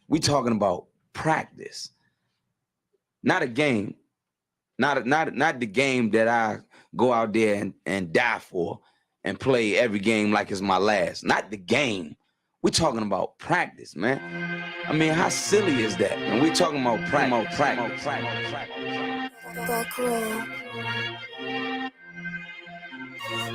We talking about practice, not a game, not the game that I go out there and die for and play every game like it's my last. Not the game. We talking about practice, man. I mean, how silly is that? And we talking about practice.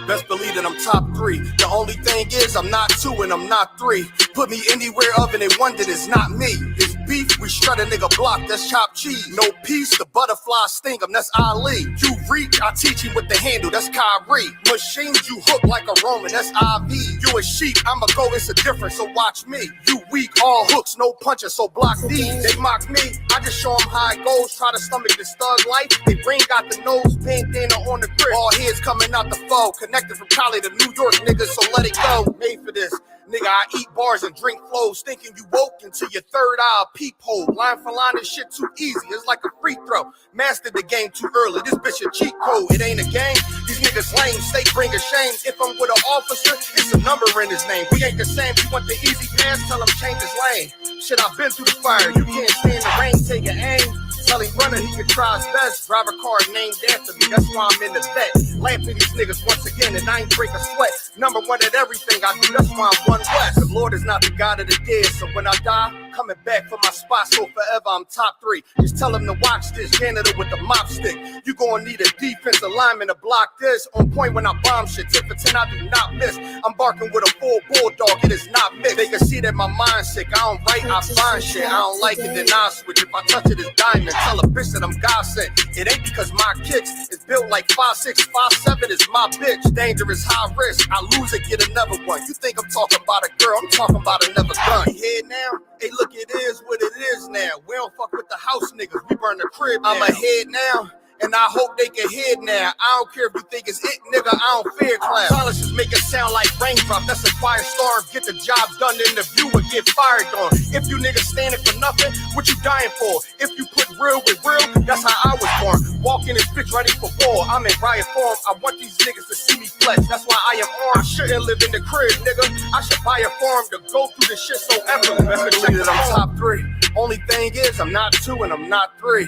Best believe that I'm top 3. The only thing is I'm not 2 and I'm not 3. Put me anywhere other than one that is not me. It's beef, we shred a nigga block, that's chopped cheese. No peace, the butterfly sting him, that's Ali. You reach, I teach him with the handle, that's Kyrie. Machines, you hook like a Roman, that's IV. You a sheep, I'ma go, it's a difference, so watch me. You weak, all hooks, no punches, so block these. They mock me, I just show them how it goes. Try to stomach this thug life. They bring out the nose, bandana on the grip. All heads coming out the foe. Connected from Cali to New York, niggas, so let it go. Made for this. Nigga, I eat bars and drink flows, thinking you woke into your third eye peephole. Line for line, this shit too easy. It's like a free throw. Mastered the game too early. This bitch a cheat code. It ain't a game. These niggas lame. State bring a shame. If I'm with an officer, it's a number in his name. We ain't the same. You want the easy pass? Tell him change his lane. Shit, I've been through the fire. You can't stand the rain. Take your aim. Tell him runner he can try his best. Drive a car named after me. That's why I'm in the vet. Laughing these niggas once again, and I ain't break a sweat. Number one at everything I do. That's why I'm one west. The Lord is not the God of the dead, so when I die, coming back for my spot, so forever I'm top 3. Just tell him to watch this janitor with the mop stick. You gonna need a defensive lineman to block this. On point when I bomb shit, 10 for 10 I do not miss. I'm barking with a full bulldog, it is not mixed. They can see that my mind's sick. I don't write, I find shit. I don't like it, then I switch. If I touch it, it's diamond. Tell a bitch that I'm God sent. It ain't because my kicks is built like 5'6", 5'7" is my bitch. Dangerous, high risk. I lose it, get another one. You think I'm talking about a girl? I'm talking about another gun. You hear now? Hey, look, it is what it is now. We don't fuck with the house niggas. We burn the crib now. I'm ahead now. And I hope they can hear now. I don't care if you think it's it, nigga. I don't fear cloud. Silences make it sound like raindrop. That's a quiet storm. Get the job done in the view and get fired on. If you niggas standing for nothing, what you dying for? If you put real with real, that's how I was born. Walking this bitch ready for war. I'm in riot form. I want these niggas to see me flex. That's why I am armed. I shouldn't live in the crib, nigga. I should buy a farm to go through this shit so effortless. Believe that I'm top 3. Only thing is I'm not 2 and I'm not 3.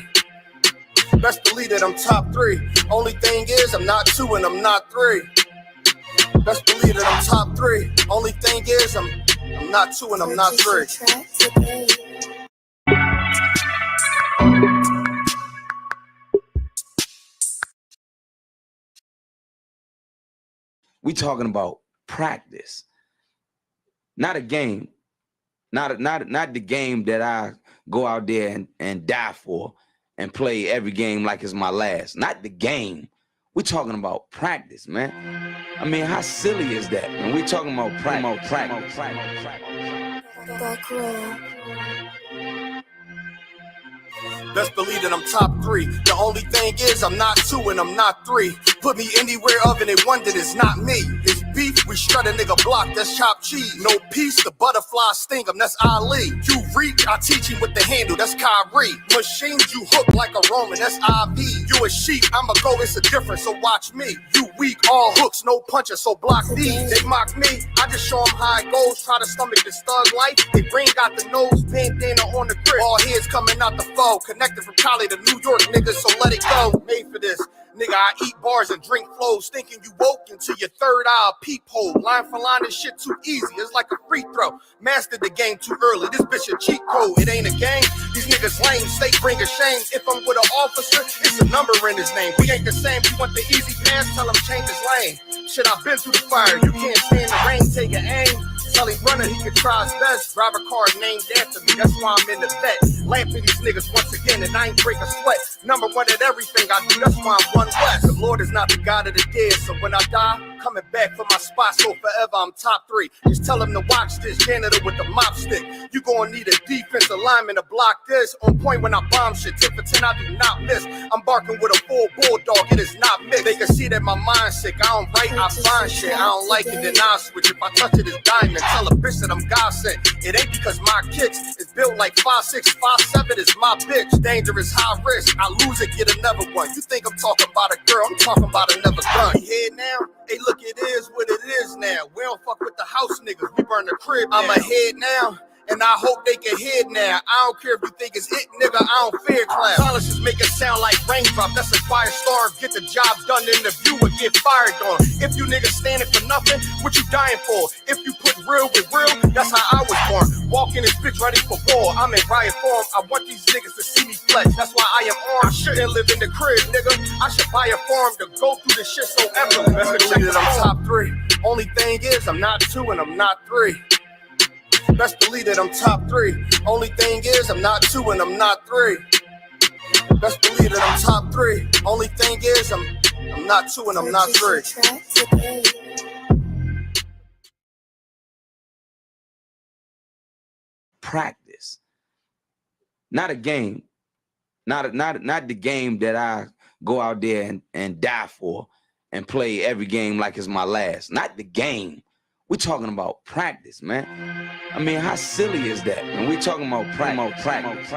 Best believe that I'm top 3. Only thing is I'm not 2 and I'm not 3. Best believe that I'm top 3. Only thing is I'm not 2 and I'm not 3. We talking about practice, not a game, not the game that I go out there and die for and play every game like it's my last. Not the game. We talking about practice, man. I mean, how silly is that? And we talking about practice. Best believe that I'm top 3. The only thing is I'm not 2 and I'm not 3. Put me anywhere other than one that is not me. It's beef, we shred a nigga block, that's chopped cheese. No peace, the butterfly sting him, that's Ali. You reach, I teach him with the handle, that's Kyrie. Machines, you hook like a Roman, that's IV. You a sheep, I'ma go, it's a difference, so watch me. You weak, all hooks, no punches, so block these. They mock me, I just show them how it goes. Try to stomach this thug life. They bring out the nose, bandana on the grip. All heads coming out the foe. Connected from Cali to New York, niggas, so let it go. Made for this. Nigga, I eat bars and drink flows, thinking you woke into your third eye peephole. Line for line, this shit too easy, it's like a free throw. Mastered the game too early, this bitch a cheat code. It ain't a game, these niggas lame, state bring a shame. If I'm with an officer, it's a number in his name. We ain't the same, you want the easy pass, tell him change his lane. Shit, I've been through the fire, you can't stand the rain, take an aim. Tell him runner, he can try his best. Drive a car named after me, that's why I'm in the vet. Lamping these niggas once again, and I ain't break a sweat. Number one at everything I do, that's why I'm one west. The Lord is not the God of the dead, so when I die, coming back for my spot, so forever I'm top three. Just tell him to watch this janitor with the mop stick. You gonna need a defensive lineman to block this. On point when I bomb shit, 10 for 10, I do not miss. I'm barking with a full bulldog, it is not mixed. They can see that my mind's sick, I don't write, I find shit. I don't like it, then I switch. If I touch it, it's diamond. Tell a bitch that I'm God sent. It ain't because my kicks is built like 5'6", 5'7" is my bitch. Dangerous, high risk. I lose it, get another one. You think I'm talking about a girl? I'm talking about another gun. You hear now? Hey, look, it is what it is now. We don't fuck with the house niggas. We burn the crib now. I'm ahead now. And I hope they can hear now. I don't care if you think it's it, nigga. I don't fear clown. Silences make it sound like raindrop. That's a firestorm. Get the job done in the view and get fired on. If you niggas standing for nothing, what you dying for? If you put real with real, that's how I was born. Walking this bitch ready for war. I'm in riot form. I want these niggas to see me flex. That's why I am armed. I shouldn't live in the crib, nigga. I should buy a farm to go through this shit so ever. Best believe that I'm top three. Only thing is, I'm not two and I'm not three. Best believe that I'm top three. Only thing is, I'm not two and I'm not three. Best believe that I'm top three. Only thing is, I'm not two and I'm not three. Practice. Not a game. Not the game that I go out there and die for and play every game like it's my last. Not the game. We're talking about practice, man. I mean, how silly is that? And we're talking about practice.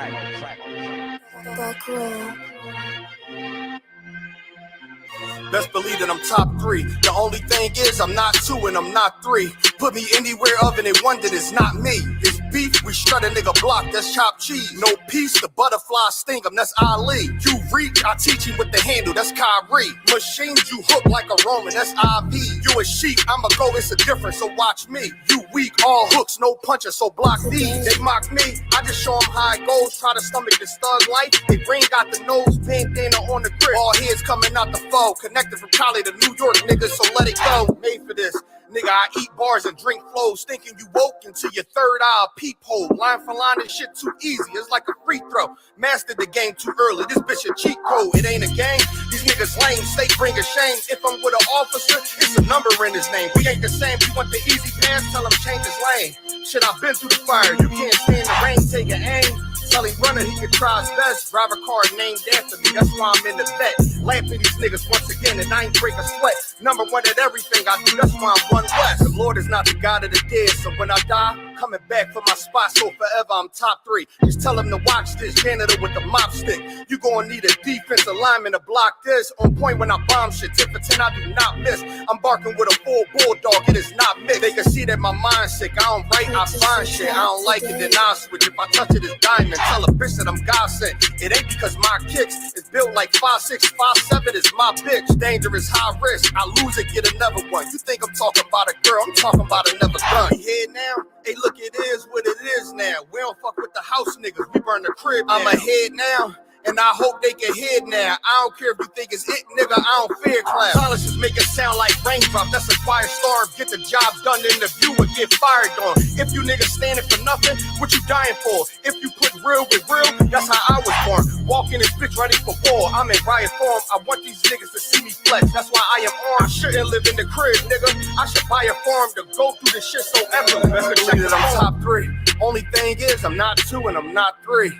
Best believe that I'm top three. The only thing is I'm not two and I'm not three. Put me anywhere other than one that is not me. It's beef, we strut a nigga block, that's chopped cheese. No peace, the butterfly sting him, that's Ali. You reach, I teach him with the handle, that's Kyrie. Machines you hook like a Roman, that's IV. You a sheep, I'ma go, it's a difference, so watch me. You weak, all hooks, no punches, so block these. They mock me, I just show them how it goes. Try to stomach this thug life. They bring out the nose, bandana on the grip. All heads coming out the foe. Connected from Cali to New York, niggas, so let it go. Made for this. Nigga, I eat bars and drink flows, thinking you woke into your third eye peephole. Line for line, this shit too easy, it's like a free throw. Mastered the game too early, this bitch a cheat code. It ain't a game, these niggas lame, state bring a shame. If I'm with an officer, it's a number in his name. We ain't the same, you want the easy pass, tell him change his lane. Shit, I've been through the fire, you can't stand the rain, take an aim. Tell him runner, he can try his best. Drive a car named after me, that's why I'm in the vet. Lamping these niggas once again, and I ain't break a sweat. Number one at everything I do, that's why I'm one west. The Lord is not the God of the dead, so when I die, coming back for my spot, so forever I'm top three. Just tell him to watch this janitor with the mop stick. You gonna need a defensive lineman to block this. On point when I bomb shit, 10 for 10, I do not miss. I'm barking with a full bulldog, it is not mixed. They can see that my mind's sick, I don't write, I find shit. I don't like it, then I switch. If I touch it, it's diamond. Tell a bitch that I'm God sent. It ain't because my kicks is built like 5'6", 5'7" is my bitch. Dangerous, high risk. I lose it, get another one. You think I'm talking about a girl? I'm talking about another gun. You hear now? Hey, look, it is what it is now. We don't fuck with the house niggas. We burn the crib now. I'm ahead now. And I hope they can hear now. I don't care if you think it's it, nigga. I don't fear clown. Silences make it sound like raindrop. That's a firestorm. Get the job done in the view and get fired on. If you niggas standing for nothing, what you dying for? If you put real with real, that's how I was born. Walking this bitch ready for war. I'm in riot form. I want these niggas to see me flex. That's why I am armed. I shouldn't live in the crib, nigga. I should buy a farm to go through this shit so ever. Best believe that I'm top three. Only thing is, I'm not two and I'm not three.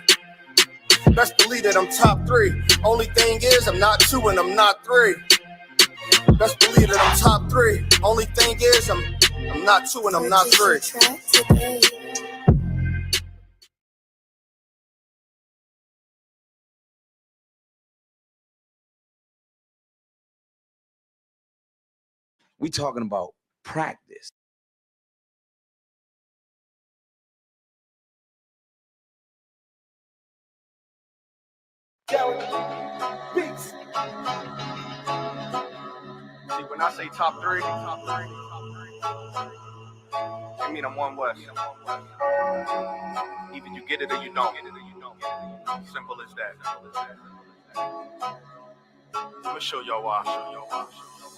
Best believe that I'm top three. Only thing is, I'm not two and I'm not three. Best believe that I'm top three. Only thing is, I'm not two and I'm not three. We talking about practice. Beats. When I say top three, I mean I'm one West. Either you get it or you don't. Simple as that. I'm gonna show y'all why.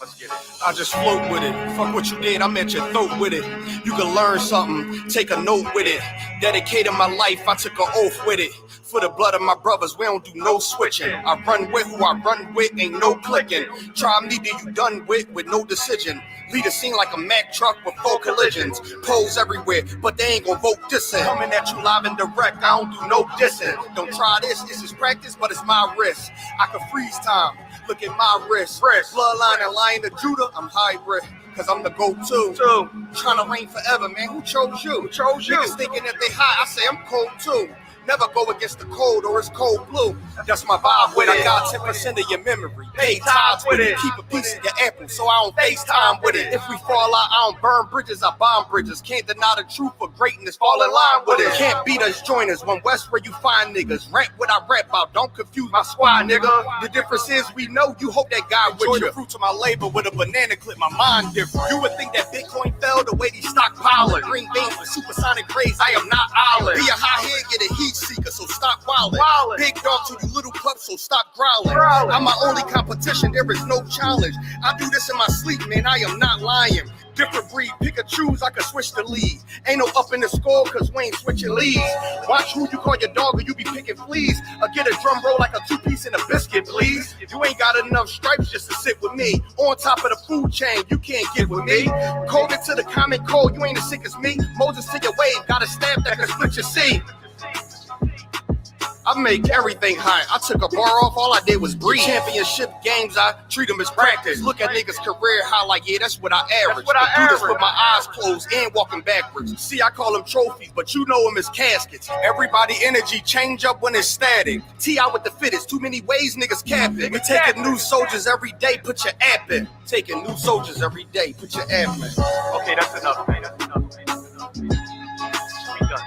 Let's get it. I just float with it. Fuck what you did, I'm at your throat with it. You can learn something, take a note with it. Dedicated my life, I took an oath with it. For the blood of my brothers, we don't do no switching. I run with who I run with, ain't no clicking. Try me, then you done with no decision. Lead a scene like a Mack truck with 4 collisions. Poles everywhere, but they ain't gon' vote dissing. Coming at you live and direct, I don't do no dissing. Don't try this is practice, but it's my risk. I can freeze time, look at my wrist. Bloodline and Lion of Judah, I'm hybrid. Cause I'm the go-to. Trying to reign forever, man. Who chose you? Niggas thinking that they high, I say I'm cold too. Never go against the cold or it's cold blue. That's my vibe with it. I got 10% of your memory. Pay tithes with it. Keep a piece of your apple so I don't FaceTime with it. If we fall out, I don't burn bridges, I bomb bridges. Can't deny the truth for greatness, fall in line with it. Can't beat us, join us. One West where you find niggas. Rap what I rap about, don't confuse my squad, nigga. The difference is we know you hope that guy with you. The fruits of my labor with a banana clip, my mind different. You would think that Bitcoin fell the way these stockpiling. Green beans with supersonic rays, I am not island. Be a high head, get a heat seeker, so stop wildin'. Big dog to you little pups, so stop growling. I'm my only competition, there is no challenge. I do this in my sleep, man, I am not lying. Different breed, pick and choose, I can switch the lead. Ain't no up in the score, cause we ain't switching leads. Watch who you call your dog or you be picking fleas. Or get a drum roll like a 2-piece and a biscuit, please. You ain't got enough stripes just to sit with me. On top of the food chain, you can't get with me. Code it to the common cold, you ain't as sick as me. Moses to your wave, got a stamp that can split your seed. I make everything high. I took a bar off, all I did was breathe. Championship games, I treat them as practice. Look at niggas' career high like, yeah, that's what I average. Do this with my eyes closed and walking backwards. See, I call them trophies, but you know them as caskets. Everybody energy change up when it's static. T.I. with the fittest, too many ways niggas cap it. We taking new soldiers every day, put your app in. Taking new soldiers every day, put your app in. Okay, that's enough, man. That's enough, man. We done.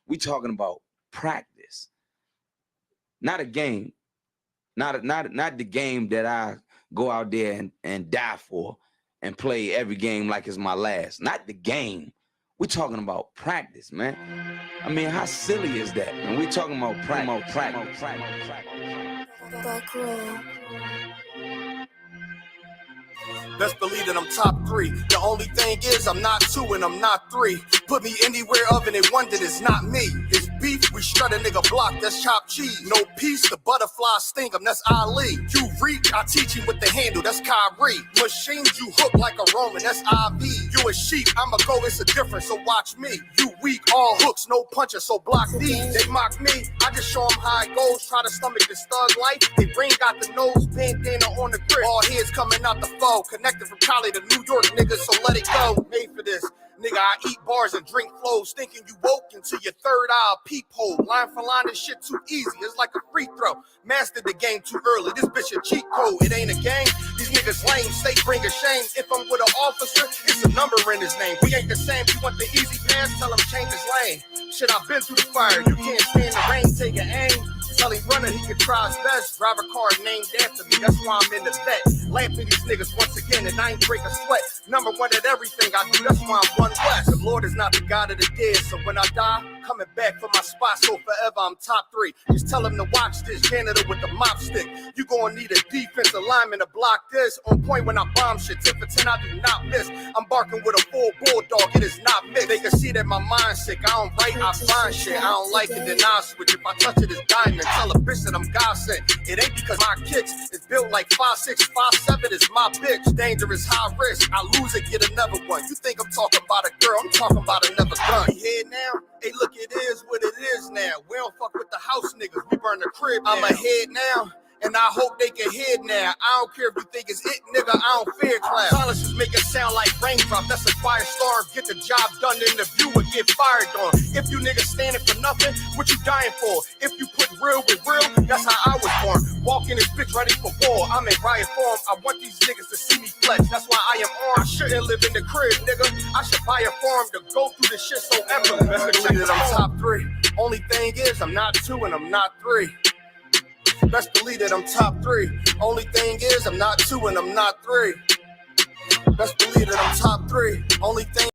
We talking about practice, not a game, not the game that I go out there and die for and play every game like it's my last. Not the game. We talking about practice, man. I mean, how silly is that? And we talking about practice. Best believe that I'm top 3. The only thing is I'm not 2 and I'm not 3. Put me anywhere of it, one that is not me. It's beef, we shred a nigga block, that's chopped cheese. No peace, the butterfly sting him, that's Ali. You reach, I teach you with the handle, that's Kyrie. Machines you hook like a Roman, that's IV. You a sheep, I'ma go, it's a difference, so watch me. You weak, all hooks, no punches, so block these. They mock me, I just show them how it goes. Try to stomach this thug life. They brain got the nose, bandana on the grip. All heads coming out the foe. Connected from Cali to New York, niggas, so let it go. Made for this. Nigga, I eat bars and drink flows, thinking you woke into your third eye peephole. Line for line, this shit too easy. It's like a free throw. Mastered the game too early. This bitch a cheat code. It ain't a game. These niggas lame. State bring a shame. If I'm with an officer, it's a number in his name. We ain't the same. You want the easy pass? Tell him change his lane. Shit, I've been through the fire. You can't stand the rain. Take an aim. Tell him runner he can try his best. Drive a car named after me. That's why I'm in the vet. Laughing these niggas once again, and I ain't break a sweat. Number one at everything I do. That's why I'm one West. The Lord is not the God of the dead, so when I die, coming back for my spot. So forever I'm top 3. Just tell him to watch this. Janitor with the mop stick. You gonna need a defensive lineman to block this. On point when I bomb shit. 10 for 10, I do not miss. I'm barking with a full bulldog. It is not mixed. They can see that my mind's sick. I don't write, I find shit. I don't like it, then I switch. If I touch it, it's diamond. Tell a bitch that I'm God sent. It ain't because my kicks is built like 5'6", 5'7" is my bitch. Dangerous, high risk. I lose it, get another one. You think I'm talking about a girl? I'm talking about another gun. We here now? Hey, look, it is what it is now. We don't fuck with the house niggas. We burn the crib now. I'm ahead now. And I hope they can hear now. I don't care if you think it's it, nigga. I don't fear class. Silences make it sound like raindrop. That's a firestorm. Get the job done, then the viewer get fired on. If you niggas standing for nothing, what you dying for? If you put real with real, that's how I was born. Walk in this bitch ready for war. I'm in riot form. I want these niggas to see me flex. That's why I am on. I shouldn't live in the crib, nigga. I should buy a farm to go through this shit so effortless. Best believe that I'm top 3. Only thing is, I'm not 2 and I'm not 3. Best believe that I'm top 3. Only thing is, I'm not 2 and I'm not 3. Best believe that I'm top 3. Only thing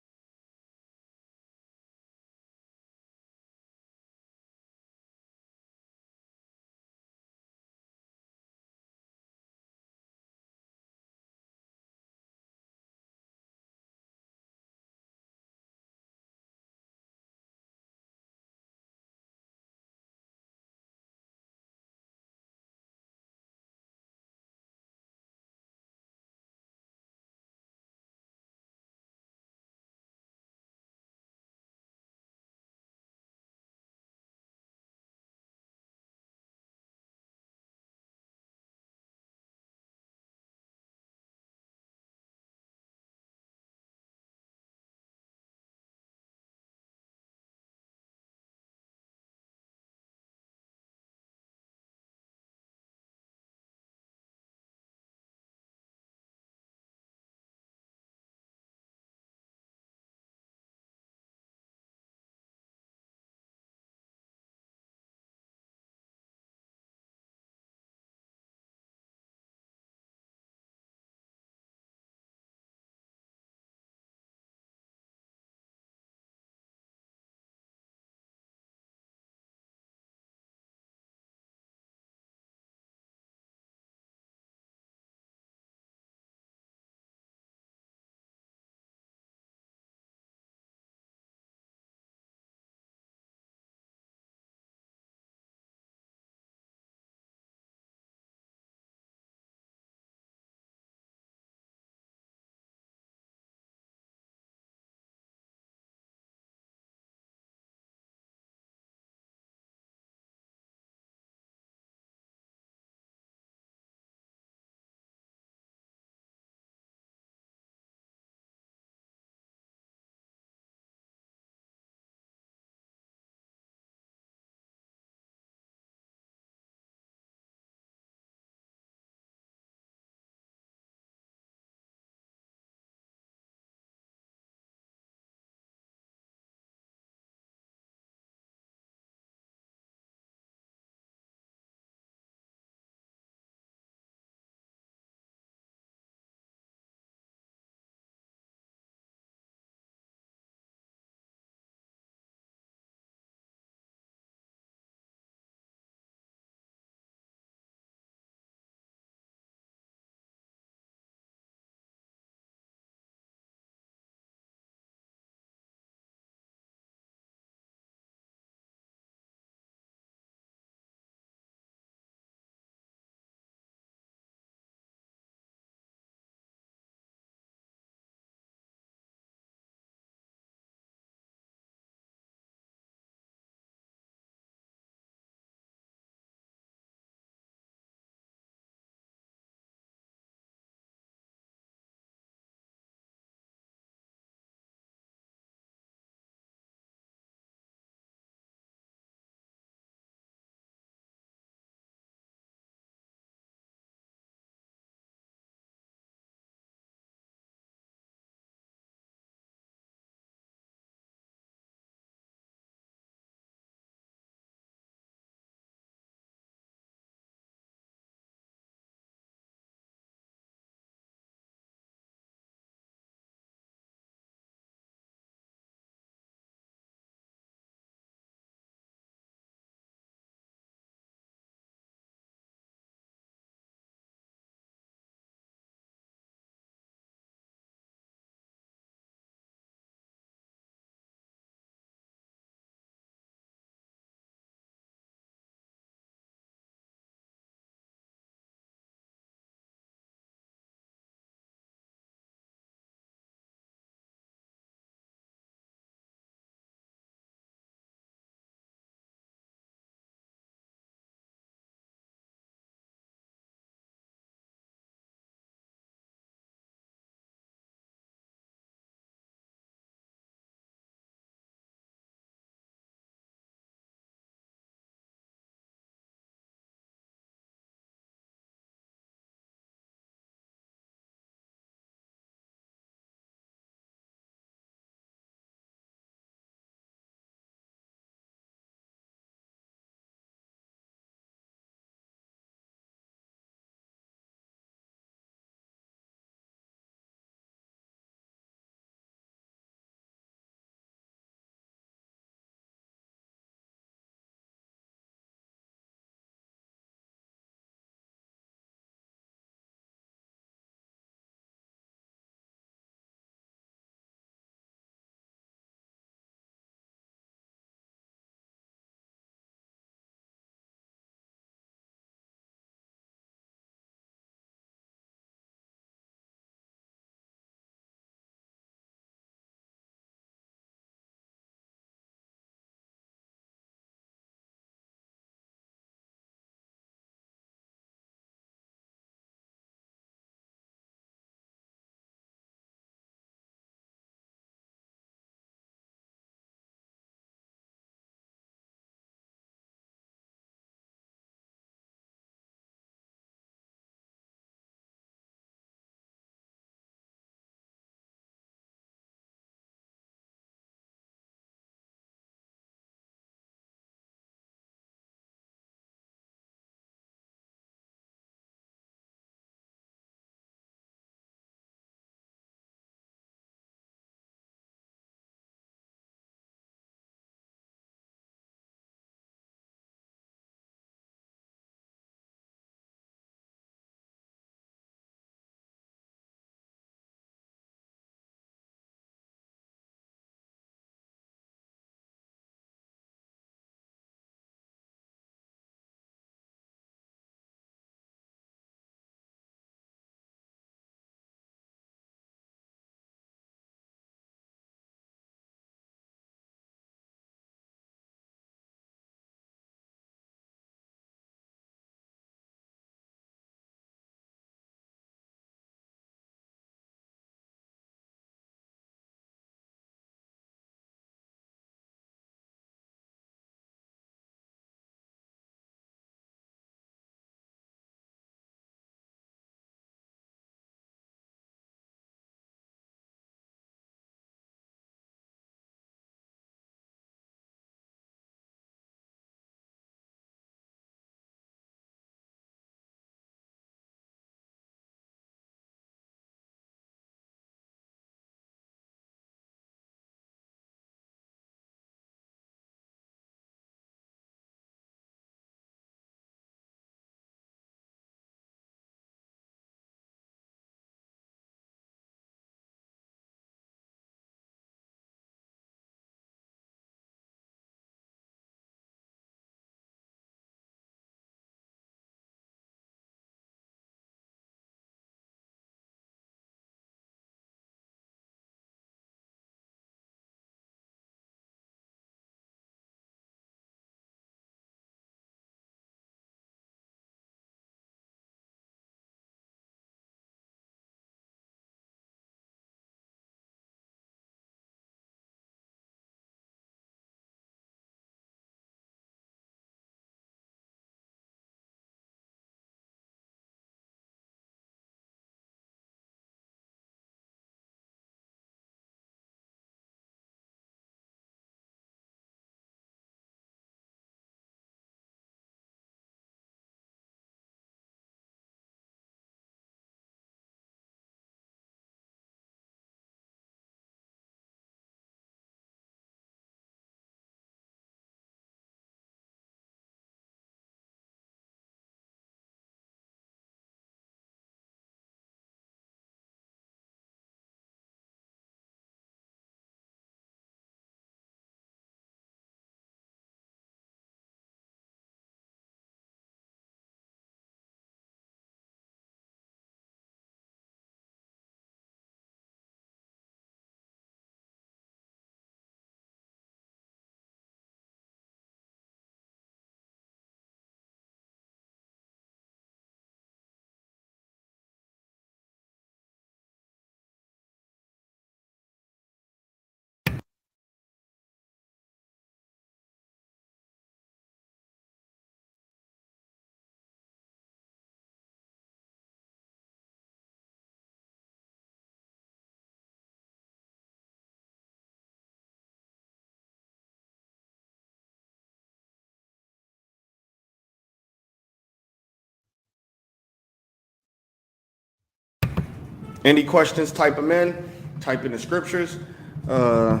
Any questions, type them in. Type in the scriptures. I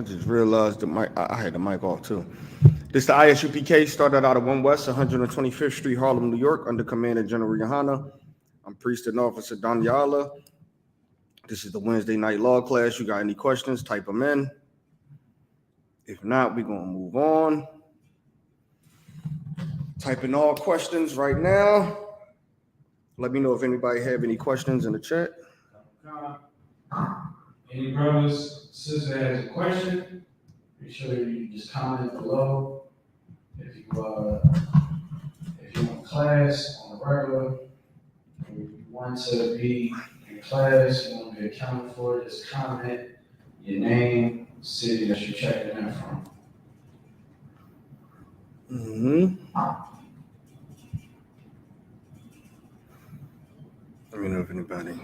just realized the mic. I had the mic off too. This the Isupk, started out of 1 West, 125th Street, Harlem, New York, under command of General Yohana. I'm Priest and Officer Daniela. This is the Wednesday night law class. You got any questions, type them in. If not, we're going to move on. Type in all questions right now. Let me know if anybody have any questions in the chat. Any brothers, sisters has a question, make sure you just comment below. If you want class on a regular, you want to be in class, you want to be accounted for, just comment your name, city that you're checking in from. Let me know if anybody.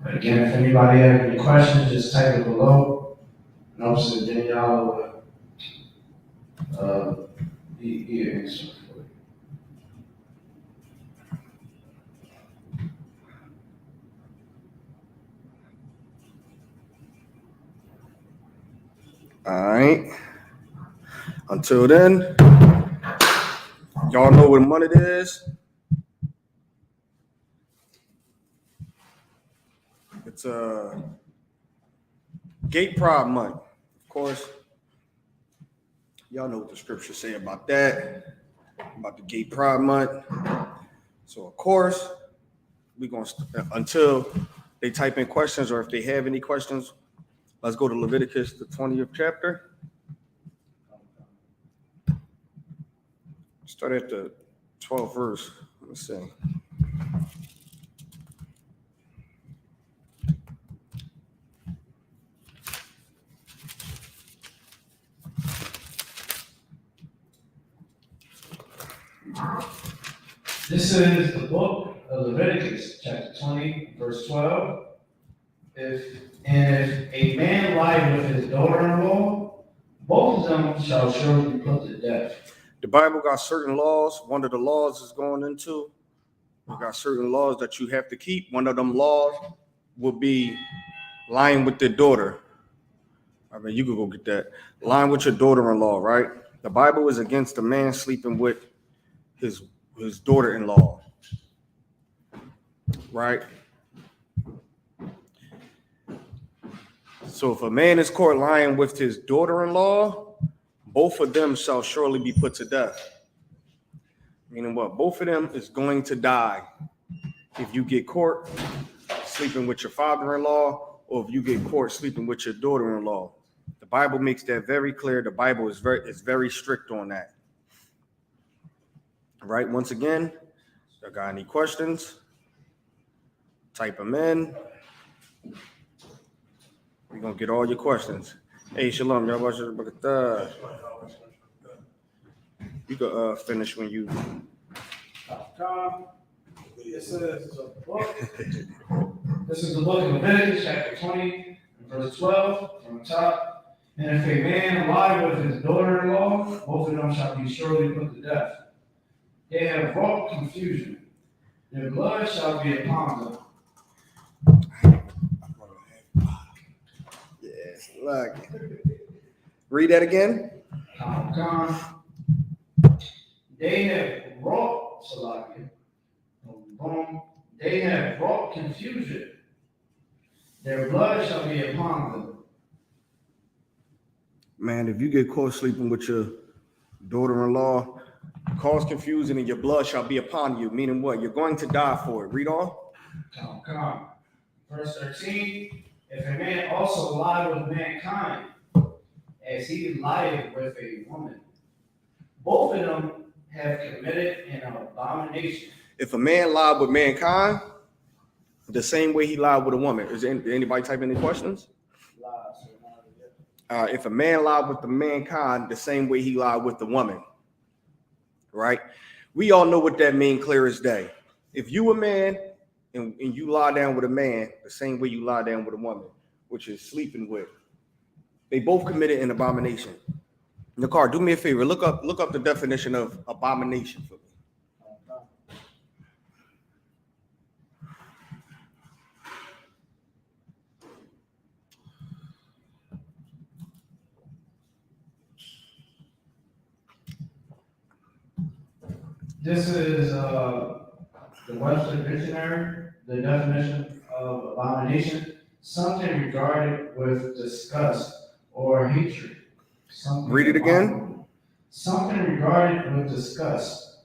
Again, if anybody has any questions, just type it below. And also, Danielle will be answering for you. All right. Until then, y'all know what month it is. It's Gay Pride Month. Of course, y'all know what the scriptures say about that, about the Gay Pride Month. So, of course, we're going to, until they type in questions or if they have any questions, let's go to Leviticus, the 20th chapter. Start at the 12th verse. Let's see. This is the book of Leviticus, chapter 20, verse 12. If a man lie with his daughter-in-law, both of them shall surely be put to death. The Bible got certain laws. One of the laws is going into, we got certain laws that you have to keep. One of them laws will be lying with their daughter. I mean, you could go get that. Lying with your daughter-in-law, right? The Bible is against a man sleeping with his daughter-in-law, right? So if a man is caught lying with his daughter-in-law, both of them shall surely be put to death. Meaning what? Both of them is going to die if you get caught sleeping with your father-in-law or if you get caught sleeping with your daughter-in-law. The Bible makes that very clear. The Bible is very strict on that. All right, once again, if you got any questions, type them in. We're going to get all your questions. Hey, Shalom, y'all watch this. You can finish when you. This is the book. This is the book of Leviticus, chapter 20, verse 12, from the top. And if a man lie with his daughter-in-law, both of them shall be surely put to death. They have wrought confusion. Their blood shall be upon them. Yes, look. Read that again. They have wrought, Salakia. They have wrought confusion. Their blood shall be upon them. Man, if you get caught sleeping with your daughter-in-law, cause confusion and your blood shall be upon you. Meaning what? You're going to die for it. Read on. Come. Verse 13. If a man also lie with mankind, as he lied with a woman, both of them have committed an abomination. If a man lied with mankind, the same way he lied with a woman. Is anybody typing any questions? If a man lied with the mankind, the same way he lied with the woman. Right? We all know what that means clear as day. If you a man and you lie down with a man, the same way you lie down with a woman, which is sleeping with, they both committed an abomination. Nakar, do me a favor. Look up the definition of abomination for me. This is the Webster Dictionary, the definition of abomination, something regarded with disgust or hatred. Something Read it again. abominable. Something regarded with disgust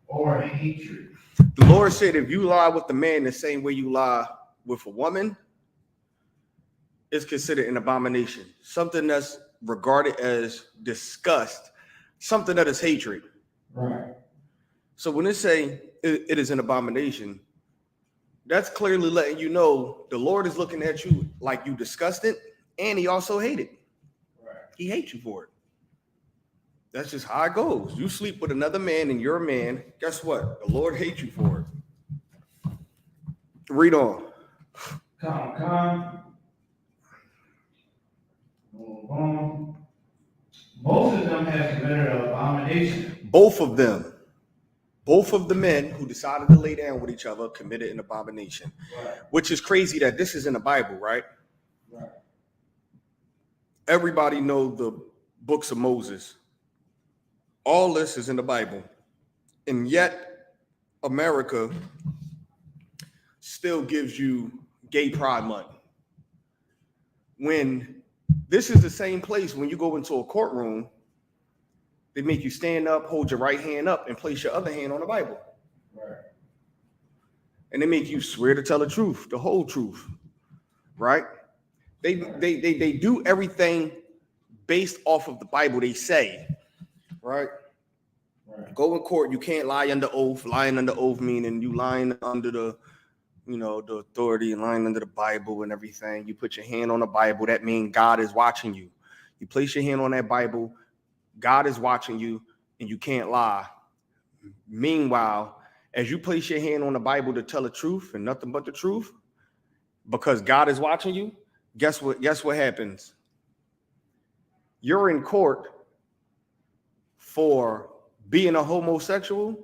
or hatred. The Lord said, if you lie with the man the same way you lie with a woman, it's considered an abomination. Something that's regarded as disgust, something that is hatred. Right. So when it say it is an abomination, that's clearly letting you know the Lord is looking at you like you disgusted, and he also hated. Right. He hates you for it. That's just how it goes. You sleep with another man and you're a man, guess what? The Lord hates you for it. Read on. Come. Boom. Both of them have committed an abomination. Both of them. Both of the men who decided to lay down with each other committed an abomination. Right. Which is crazy that this is in the Bible, right? Right. Everybody know the books of Moses. All this is in the Bible. And yet America still gives you gay pride month. When this is the same place when you go into a courtroom, they make you stand up, hold your right hand up, and place your other hand on the Bible. Right. And they make you swear to tell the truth, the whole truth, right? They do everything based off of the Bible, they say, right? Right. Go in court, you can't lie under oath. Lying under oath meaning you lying under the, the authority and lying under the Bible and everything. You put your hand on the Bible, that means God is watching you. You place your hand on that Bible, God is watching you, and you can't lie. Meanwhile, as you place your hand on the Bible to tell the truth and nothing but the truth, because God is watching you, guess what happens? You're in court for being a homosexual,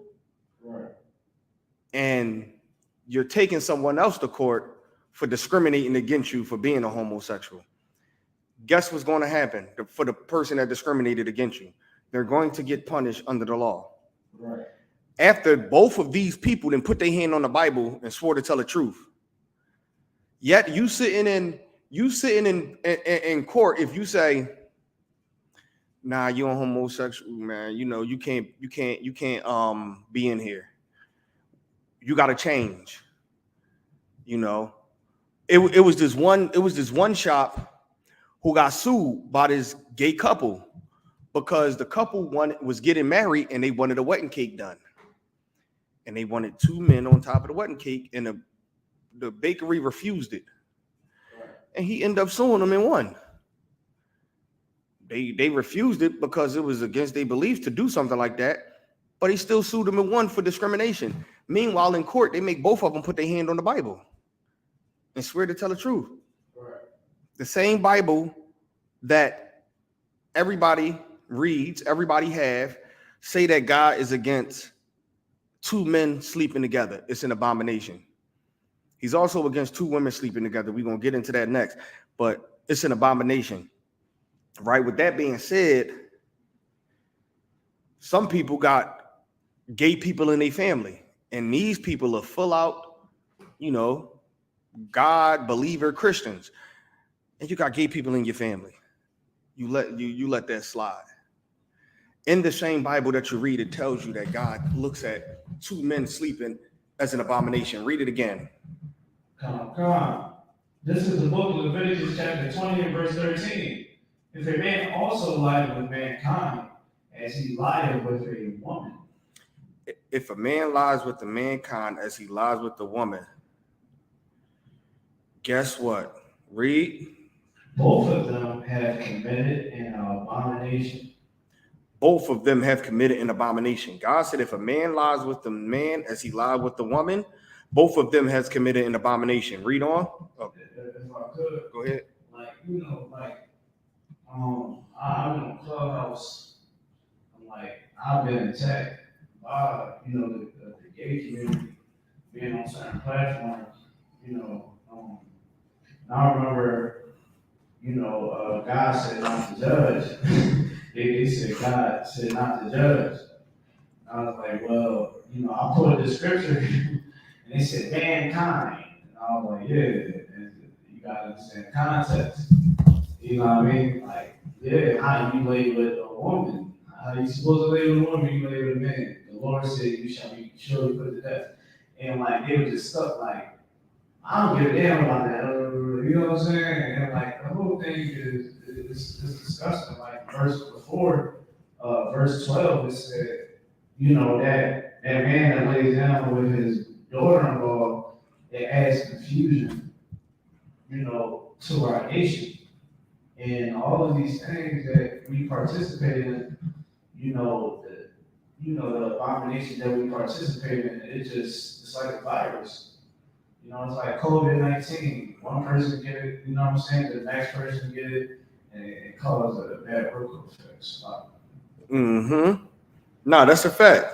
Right. and you're taking someone else to court for discriminating against you for being a homosexual. Guess what's going to happen for the person that discriminated against you? They're going to get punished under the law. Right. After both of these people then put their hand on the Bible and swore to tell the truth. Yet you sitting in court, if you say, nah, you're a homosexual, man, you can't be in here. You got to change. It was this one shop who got sued by this gay couple because the couple was getting married and they wanted a wedding cake done. And they wanted two men on top of the wedding cake, and the bakery refused it. And he ended up suing them and won. They refused it because it was against their beliefs to do something like that, but he still sued them and won for discrimination. Meanwhile, in court, they make both of them put their hand on the Bible and swear to tell the truth. Right. The same Bible that everybody reads, everybody have, say that God is against two men sleeping together. It's an abomination. He's also against two women sleeping together. We're going to get into that next, but it's an abomination. Right. With that being said, some people got gay people in their family, and these people are full out, God believer Christians, and you got gay people in your family. You let that slide. In the same Bible that you read, it tells you that God looks at two men sleeping as an abomination. Read it again. Come. This is the book of Leviticus chapter 20 and verse 13. If a man also lied with mankind, as he lied with a woman. If a man lies with the mankind as he lies with the woman, guess what? Read. Both of them have committed an abomination. Both of them have committed an abomination. God said if a man lies with the man as he lied with the woman, both of them has committed an abomination. Read on. Oh. If I could. Go ahead. I'm in a clubhouse. I've been attacked by, the gay community, being on certain platforms, I remember, God said not to judge. They said God said not to judge. I was like, well, I pulled the scripture and they said mankind. And I was like, yeah, you gotta understand context. You know what I mean? Like, yeah, how you lay with a woman. How you supposed to lay with a woman, you lay with a man. The Lord said you shall be surely put to death. And like they were just stuck like, I don't give a damn about that. You know what I'm saying? And like the whole thing is disgusting. Like verse before, verse 12, it said, that man that lays down with his daughter-in-law, it adds confusion, to our nation. And all of these things that we participate in, the abominations that we participate in, it's like a virus. It's like COVID-19. One person get it, you know what I'm saying? The next person get it, and it causes a bad ripple effect. Mm-hmm. No, that's a fact.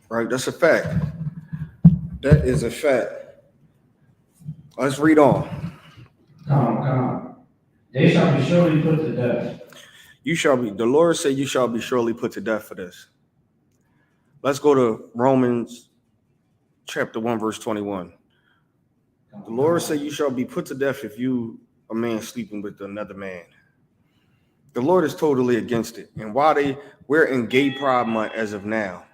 Right, that's a fact. That is a fact. Let's read on. Come on. They shall be surely put to death. The Lord said you shall be surely put to death for this. Let's go to Romans chapter 1, verse 21. The Lord said you shall be put to death if you, a man, sleeping with another man. The Lord is totally against it. And while we're in Gay Pride Month as of now,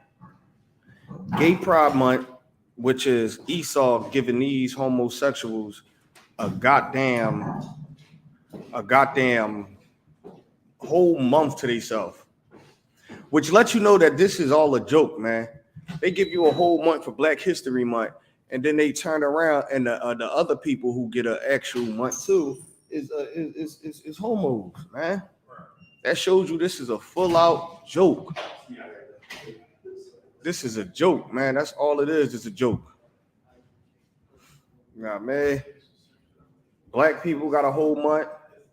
Gay Pride Month, which is Esau giving these homosexuals a goddamn whole month to themselves, which lets you know that this is all a joke, man. They give you a whole month for Black History Month, and then they turn around and the other people who get an actual month too is homos, man. That shows you this is a full out joke. This is a joke, man. That's all it is. It's a joke. Yeah, man. Black people got a whole month.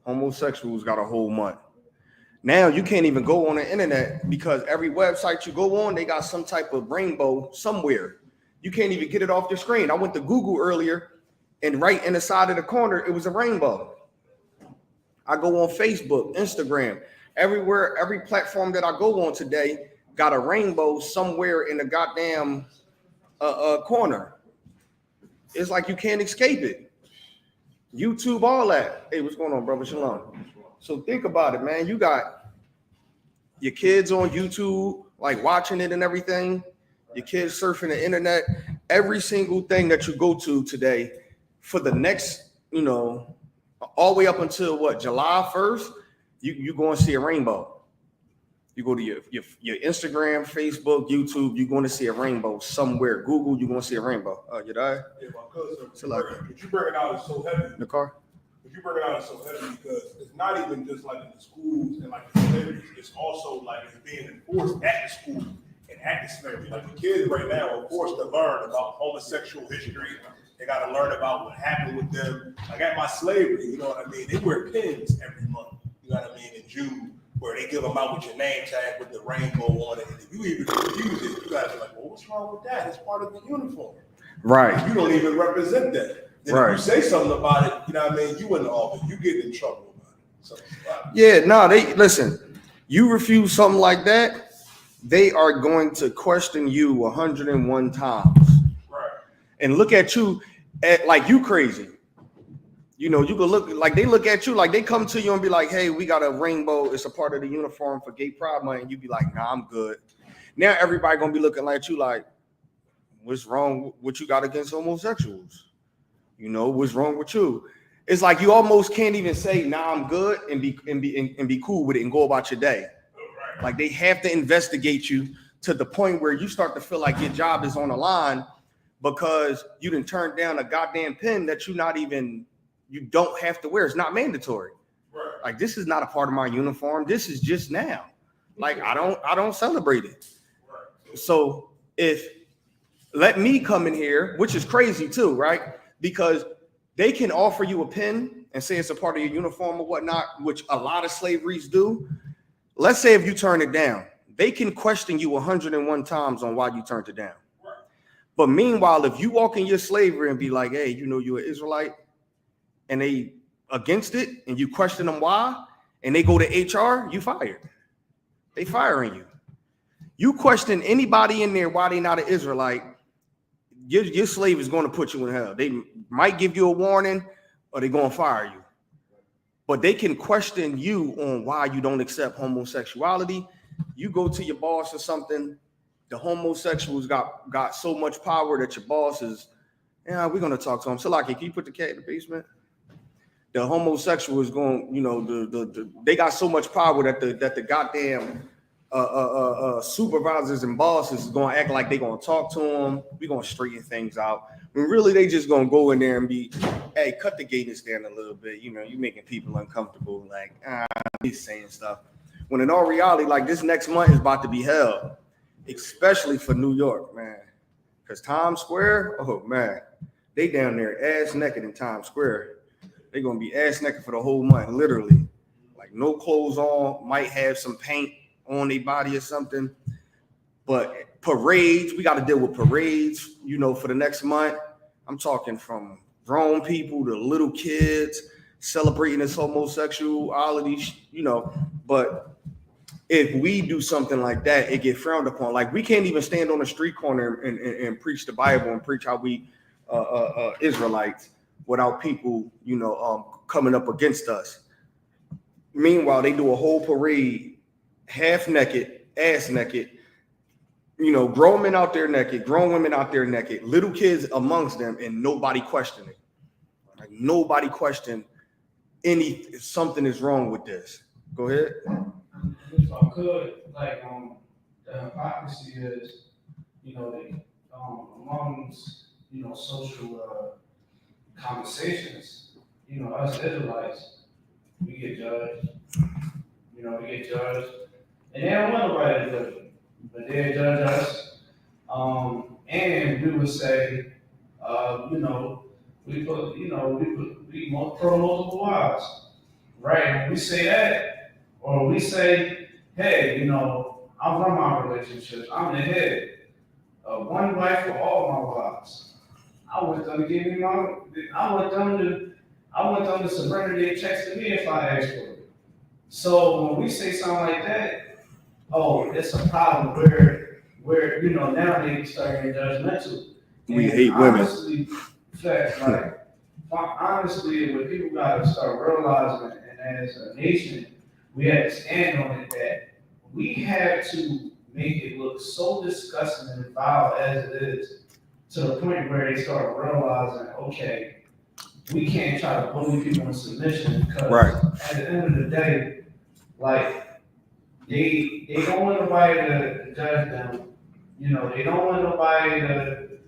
Homosexuals got a whole month. Now you can't even go on the internet because every website you go on, they got some type of rainbow somewhere. You can't even get it off your screen. I went to Google earlier, and right in the side of the corner, it was a rainbow. I go on Facebook, Instagram, everywhere, every platform that I go on today got a rainbow somewhere in the goddamn corner. It's like you can't escape it. YouTube, all that. Hey, what's going on, brother? Shalom. So think about it, man. You got your kids on YouTube, like watching it and everything. Your kids surfing the internet. Every single thing that you go to today for the next, all the way up until what, July 1st, you're going to see a rainbow. You go to your Instagram, Facebook, YouTube, you're going to see a rainbow somewhere. Google, you're going to see a rainbow. You die? Yeah, my cousin. But you bring it out, it's so heavy. The car? But you bring it out, it's so heavy because it's not even just like in the schools and like the slavery. It's also like it's being enforced at the school and at the slavery. Like the kids right now are forced to learn about homosexual history. They got to learn about what happened with them. Like at my slavery, you know what I mean? They wear pins every month, you know what I mean, in June, where they give them out with your name tag with the rainbow on it. And if you even refuse it, you guys are like, well, what's wrong with that? It's part of the uniform. Right. You don't even represent that. Then right. If you say something about it, you know what I mean, you in the office, you get in trouble about it. So, yeah, no, listen, you refuse something like that, they are going to question you 101 times. Right. And look at you like you crazy. You can look like they look at you like they come to you and be like, hey, we got a rainbow. It's a part of the uniform for Gay Pride Month. And you be like, nah, I'm good. Now everybody going to be looking like you like, what's wrong? What you got against homosexuals? What's wrong with you? It's like you almost can't even say, nah, I'm good and be cool with it and go about your day. Right. Like they have to investigate you to the point where you start to feel like your job is on the line because you didn't turn down a goddamn pin that you don't have to wear. It's not mandatory. Right. Like this is not a part of my uniform. This is just now. Like I don't celebrate it. Right. So if let me come in here, which is crazy too, right? Because they can offer you a pin and say it's a part of your uniform or whatnot, which a lot of slaveries do. Let's say if you turn it down, they can question you 101 times on why you turned it down. Right. But meanwhile, if you walk in your slavery and be like, hey, you're an Israelite, and they against it, and you question them why, and they go to HR, you fired. They firing you. You question anybody in there why they not an Israelite, your slave is going to put you in hell. They might give you a warning or they're going to fire you. But they can question you on why you don't accept homosexuality. You go to your boss or something, the homosexuals got so much power that your boss is, yeah, we're going to talk to him. So, like, can you put the cat in the basement? The homosexual is going, you know, they got so much power that the goddamn supervisors and bosses is going to act like they're going to talk to them. We're going to straighten things out. When really they just going to go in there and be, hey, cut the gayness down a little bit. You know, you making people uncomfortable. Like, he's saying stuff. When in all reality, like this next month is about to be hell, especially for New York, man. Because Times Square, oh, man, they down there ass naked in Times Square. They're going to be ass naked for the whole month, literally. Like no clothes on, might have some paint on their body or something. But parades, we got to deal with parades, you know, for the next month. I'm talking from grown people to little kids celebrating this homosexuality, you know. But if we do something like that, it get frowned upon. Like we can't even stand on a street corner and preach the Bible and preach how we Israelites without people, you know, coming up against us. Meanwhile, they do a whole parade, half naked, ass naked, you know, grown men out there naked, grown women out there naked, little kids amongst them, and nobody questioning it. Like nobody questioned something is wrong with this. Go ahead. If I could, like, the hypocrisy is, you know, amongst, you know, social conversations, you know, us Israelites, we get judged, you know, and they don't want nobody to judge them, but they judge us, and we would say, you know, we pro multiple wives, right? When we say that, or we say, hey, you know, I run my relationships, I'm the head of one wife for all my wives. I want them to give me I want them to surrender their checks to me if I ask for it. So when we say something like that, oh, it's a problem where you know, now they start getting judgmental. We hate women. Honestly, honestly, what people gotta start realizing, and as a nation, we have to stand on it, that we have to make it look so disgusting and vile as it is, to the point where they start realizing, okay, we can't try to bully people in submission, because at the end of the day, like, they don't want nobody to judge them. You know, they don't want nobody to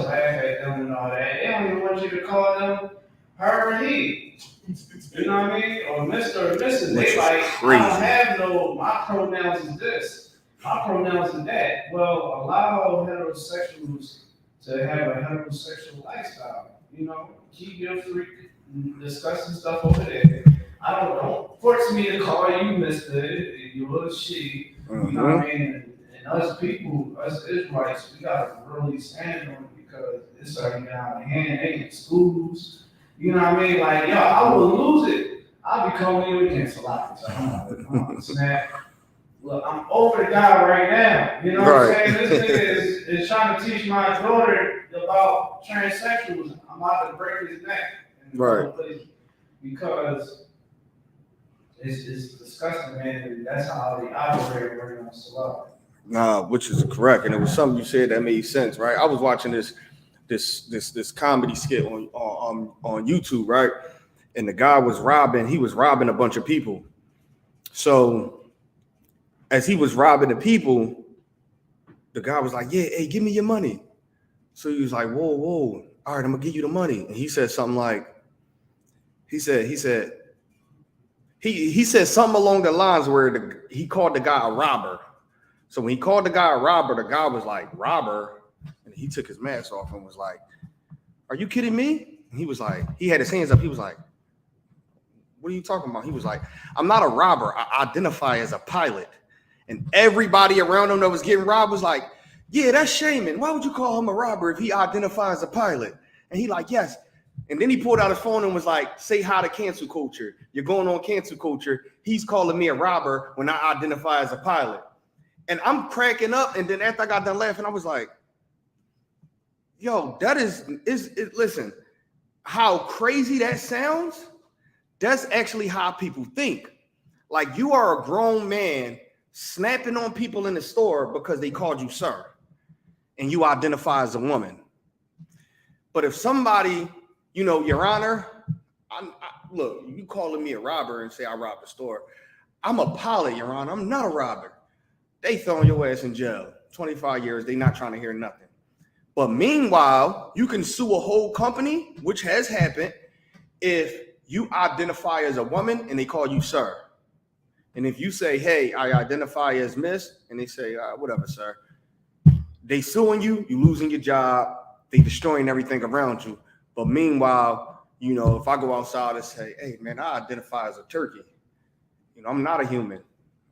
laugh at them and all that. They don't even want you to call them her or he. You know what I mean? Or Mr. or Mrs. They like, crazy. I don't have no, my pronouns is this, my pronouns is that. Well, allow heterosexuals to have a heterosexual lifestyle. You know, keep your freak discussing stuff over there. Don't force me to call you Mr. You little she. You know what I mean? And us people, us Israelites, we gotta really stand on it, because it's starting to get out of hand. They in schools. You know what I mean? Like, yo, I will lose it. I'll be calling you again. So I'm snap. Look, I'm over the guy right now. You know what I'm saying? This nigga is trying to teach my daughter about transsexuals. I'm about to break his neck. Right. Because it's disgusting, man. And that's how they operate right now. So, nah, which is correct. And it was something you said that made sense, right? I was watching this comedy skit on YouTube, right? And the guy was robbing a bunch of people. So as he was robbing the people, the guy was like, yeah, hey, give me your money. So he was like, whoa, all right, I'm gonna give you the money. And he said something like, he said something along the lines where he called the guy a robber. So when he called the guy a robber, the guy was like, robber? And he took his mask off and was like, are you kidding me? And he was like, he had his hands up. He was like, what are you talking about? He was like, I'm not a robber. I identify as a pilot. And everybody around him that was getting robbed was like, yeah, that's Shaman. Why would you call him a robber if he identifies as a pilot? And he like, yes, And then he pulled out his phone and was like, say hi to cancel culture. You're going on cancel culture. He's calling me a robber when I identify as a pilot. And I'm cracking up. And then after I got done laughing, I was like, yo, that is listen, how crazy that sounds. That's actually how people think. Like, you are a grown man snapping on people in the store because they called you sir and you identify as a woman. But if somebody, you know, Your Honor, look, you calling me a robber and say I robbed a store. I'm a pilot, Your Honor. I'm not a robber. They throwing your ass in jail. 25 years, they not trying to hear nothing. But meanwhile, you can sue a whole company, which has happened, if you identify as a woman and they call you sir. And if you say, hey, I identify as miss, and they say, whatever, sir. They suing you, you losing your job, they destroying everything around you. But meanwhile, you know, if I go outside and say, hey, man, I identify as a turkey. You know, I'm not a human.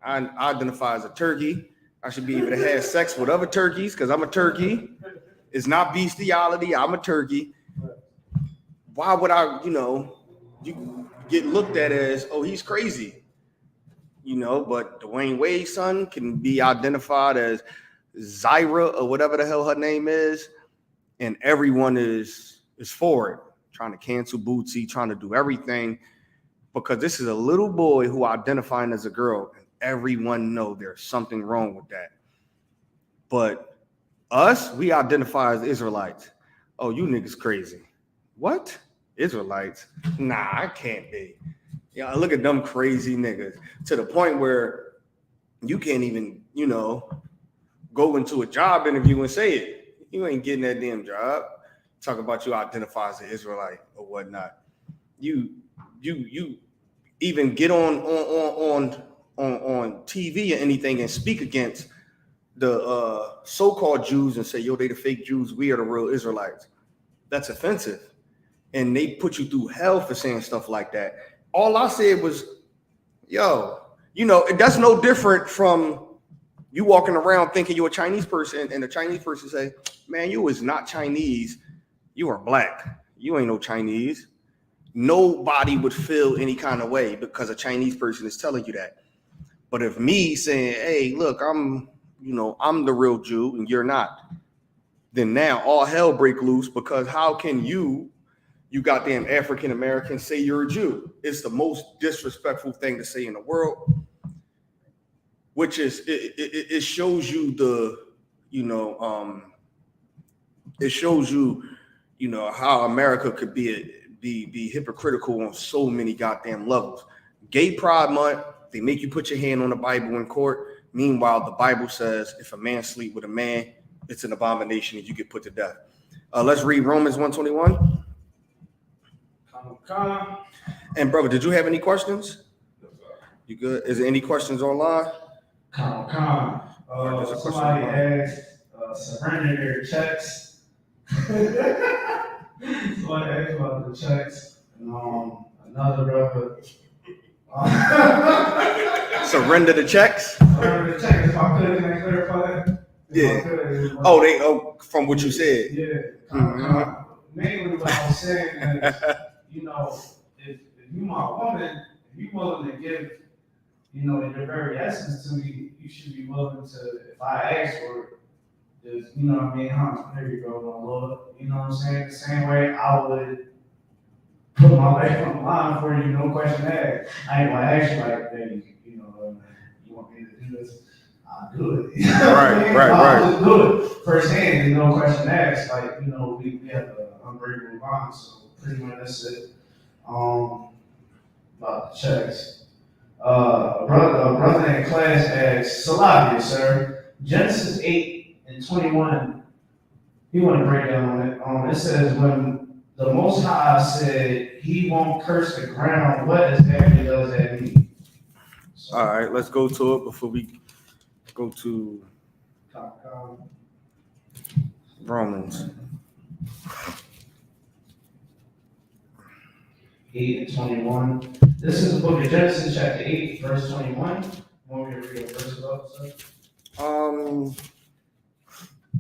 I identify as a turkey. I should be able to have sex with other turkeys because I'm a turkey. It's not bestiality. I'm a turkey. Why would I, you get looked at as, oh, he's crazy. But Dwayne Wade's son can be identified as Zyra or whatever the hell her name is. And everyone is for it, trying to cancel Bootsy, trying to do everything. Because this is a little boy who identifying as a girl. And everyone know there's something wrong with that. But us, we identify as Israelites. Oh, you niggas crazy. What? Israelites? Nah, I can't be. Yeah, look at them crazy niggas. To the point where you can't even, go into a job interview and say it. You ain't getting that damn job. Talk about you identify as an Israelite or whatnot. You even get on TV or anything and speak against the so-called Jews and say, yo, they the fake Jews, we are the real Israelites. That's offensive. And they put you through hell for saying stuff like that. All I said was, yo, that's no different from you walking around thinking you're a Chinese person and the Chinese person say, man, you is not Chinese. You are black. You ain't no Chinese. Nobody would feel any kind of way because a Chinese person is telling you that. But if me saying, hey, look, I'm the real Jew and you're not, then now all hell break loose because how can you goddamn African American say you're a Jew? It's the most disrespectful thing to say in the world, which is it shows you it shows you how America could be hypocritical on so many goddamn levels. Gay Pride Month, they make you put your hand on the Bible in court. Meanwhile, the Bible says if a man sleep with a man, it's an abomination and you get put to death. Let's read Romans 1:21. And brother, did you have any questions? You good? Is there any questions online? Somebody asked, surrender their checks. Somebody asked about the checks. Another brother. Surrender the checks? Surrender the checks. If I could, can I clarify that? Yeah. From what you said. Yeah. Mainly what I was saying is, if you my woman, if you willing to give, your very essence to me, you should be willing to, if I ask for it, just, here you go, my love. You know what I'm saying? The same way I would put my life on the line for you, no question asked. I ain't gonna ask you like, baby, you want me to do this? I'll do it. Right. I'll just do it firsthand, no question asked. Like, we have an unbreakable bond, so pretty much that's it. About the checks. A brother in class asked, Salakia, sir, Genesis 8:21, he want to break down on it. It says, when the Most High said he won't curse the ground, what exactly does that mean? So, all right, let's go to it before we go to Romans. 8:21. This is the book of Genesis, chapter 8, verse 21. Want me to read a verse about it, sir?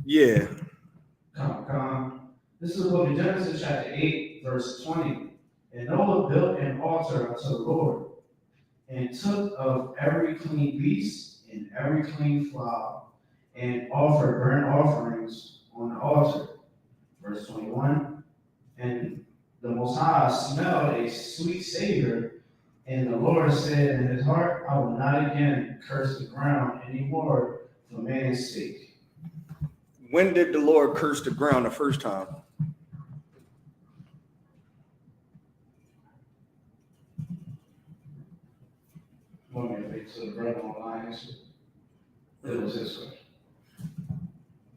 Yeah. Come. This is the book of Genesis, chapter 8, verse 20. And Noah built an altar unto the Lord, and took of every clean beast and every clean fowl, and offered burnt offerings on the altar. Verse 21. And the Most High smelled a sweet savor, and the Lord said in his heart, I will not again curse the ground anymore for man's sake. When did the Lord curse the ground the first time? Want me to make to the brother online answer? It was this way.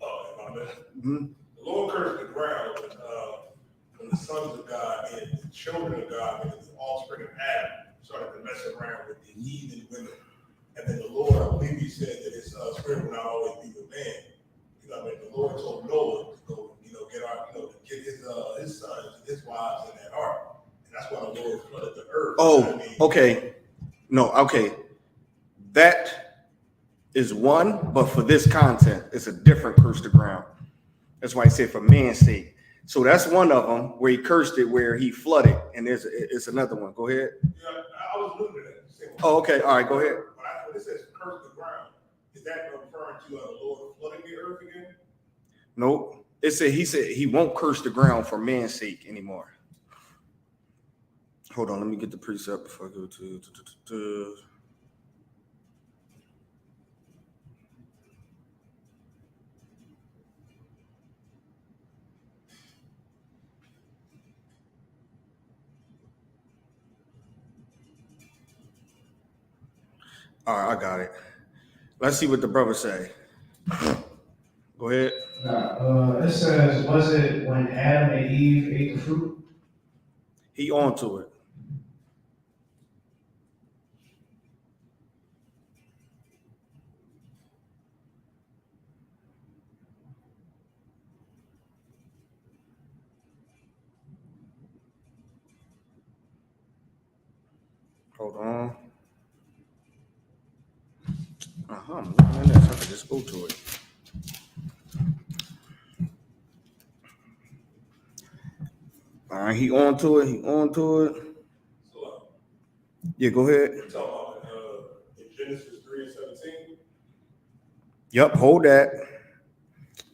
Oh, my bad. Mm-hmm. The Lord cursed the ground when the sons of God and the children of God and the offspring of Adam started to mess around with the heathen women. And then the Lord, I believe he said that his spirit will not always be with man. You know, I mean, the Lord told Noah to go, get his sons and his wives in that ark. And that's why the Lord flooded the earth. Oh, okay. No, okay. That is one, but for this content, it's a different curse the ground. That's why he said for man's sake. So that's one of them where he cursed it, where he flooded, and it's another one. Go ahead. Yeah, I was looking at that. Oh, okay. All right, go ahead. When it says curse the ground, is that referring to the Lord flooding the earth again? Nope. He said he won't curse the ground for man's sake anymore. Hold on, let me get the precept before I go to. All right, I got it. Let's see what the brother say. Go ahead. It says, was it when Adam and Eve ate the fruit? He on to it. Hold on. I'm looking at this. I can just go to it. All right, he on to it. Yeah, go ahead. You're talking about in Genesis 3:17? Yep, hold that.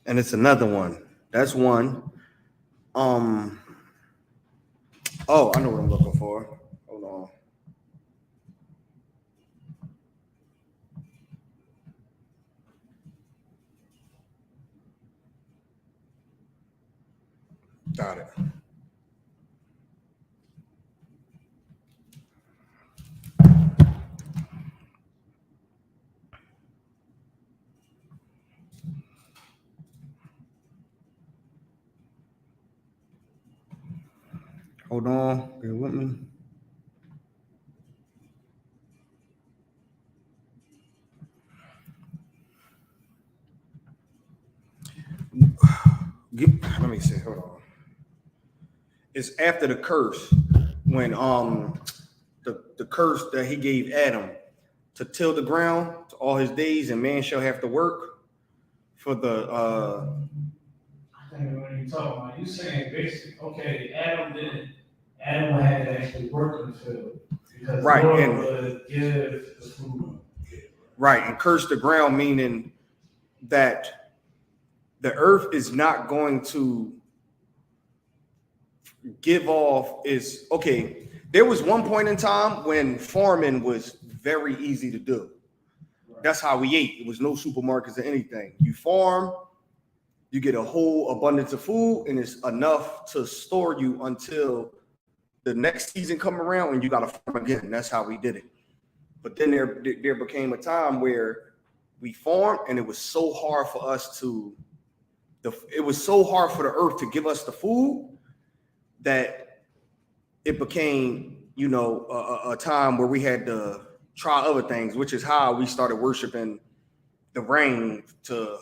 And it's another one. That's one. Oh, I know what I'm looking for. Hold on. Got it. Hold on. Bear with me. Let me see. Hold on. It's after the curse when the curse that he gave Adam to till the ground to all his days, and man shall have to work for the I think when you talk about, you saying basically, okay, Adam had to actually work in the field because right, the Lord and would give the food. Right, and curse the ground, meaning that the earth is not going to give off is okay. There was one point in time when farming was very easy to do. That's how we ate. It was no supermarkets or anything. You farm, you get a whole abundance of food, and it's enough to store you until the next season come around and you got to farm again. That's how we did it. But then there became a time where we farmed, and it was so hard for us it was so hard for the earth to give us the food that it became, a time where we had to try other things, which is how we started worshiping the rain to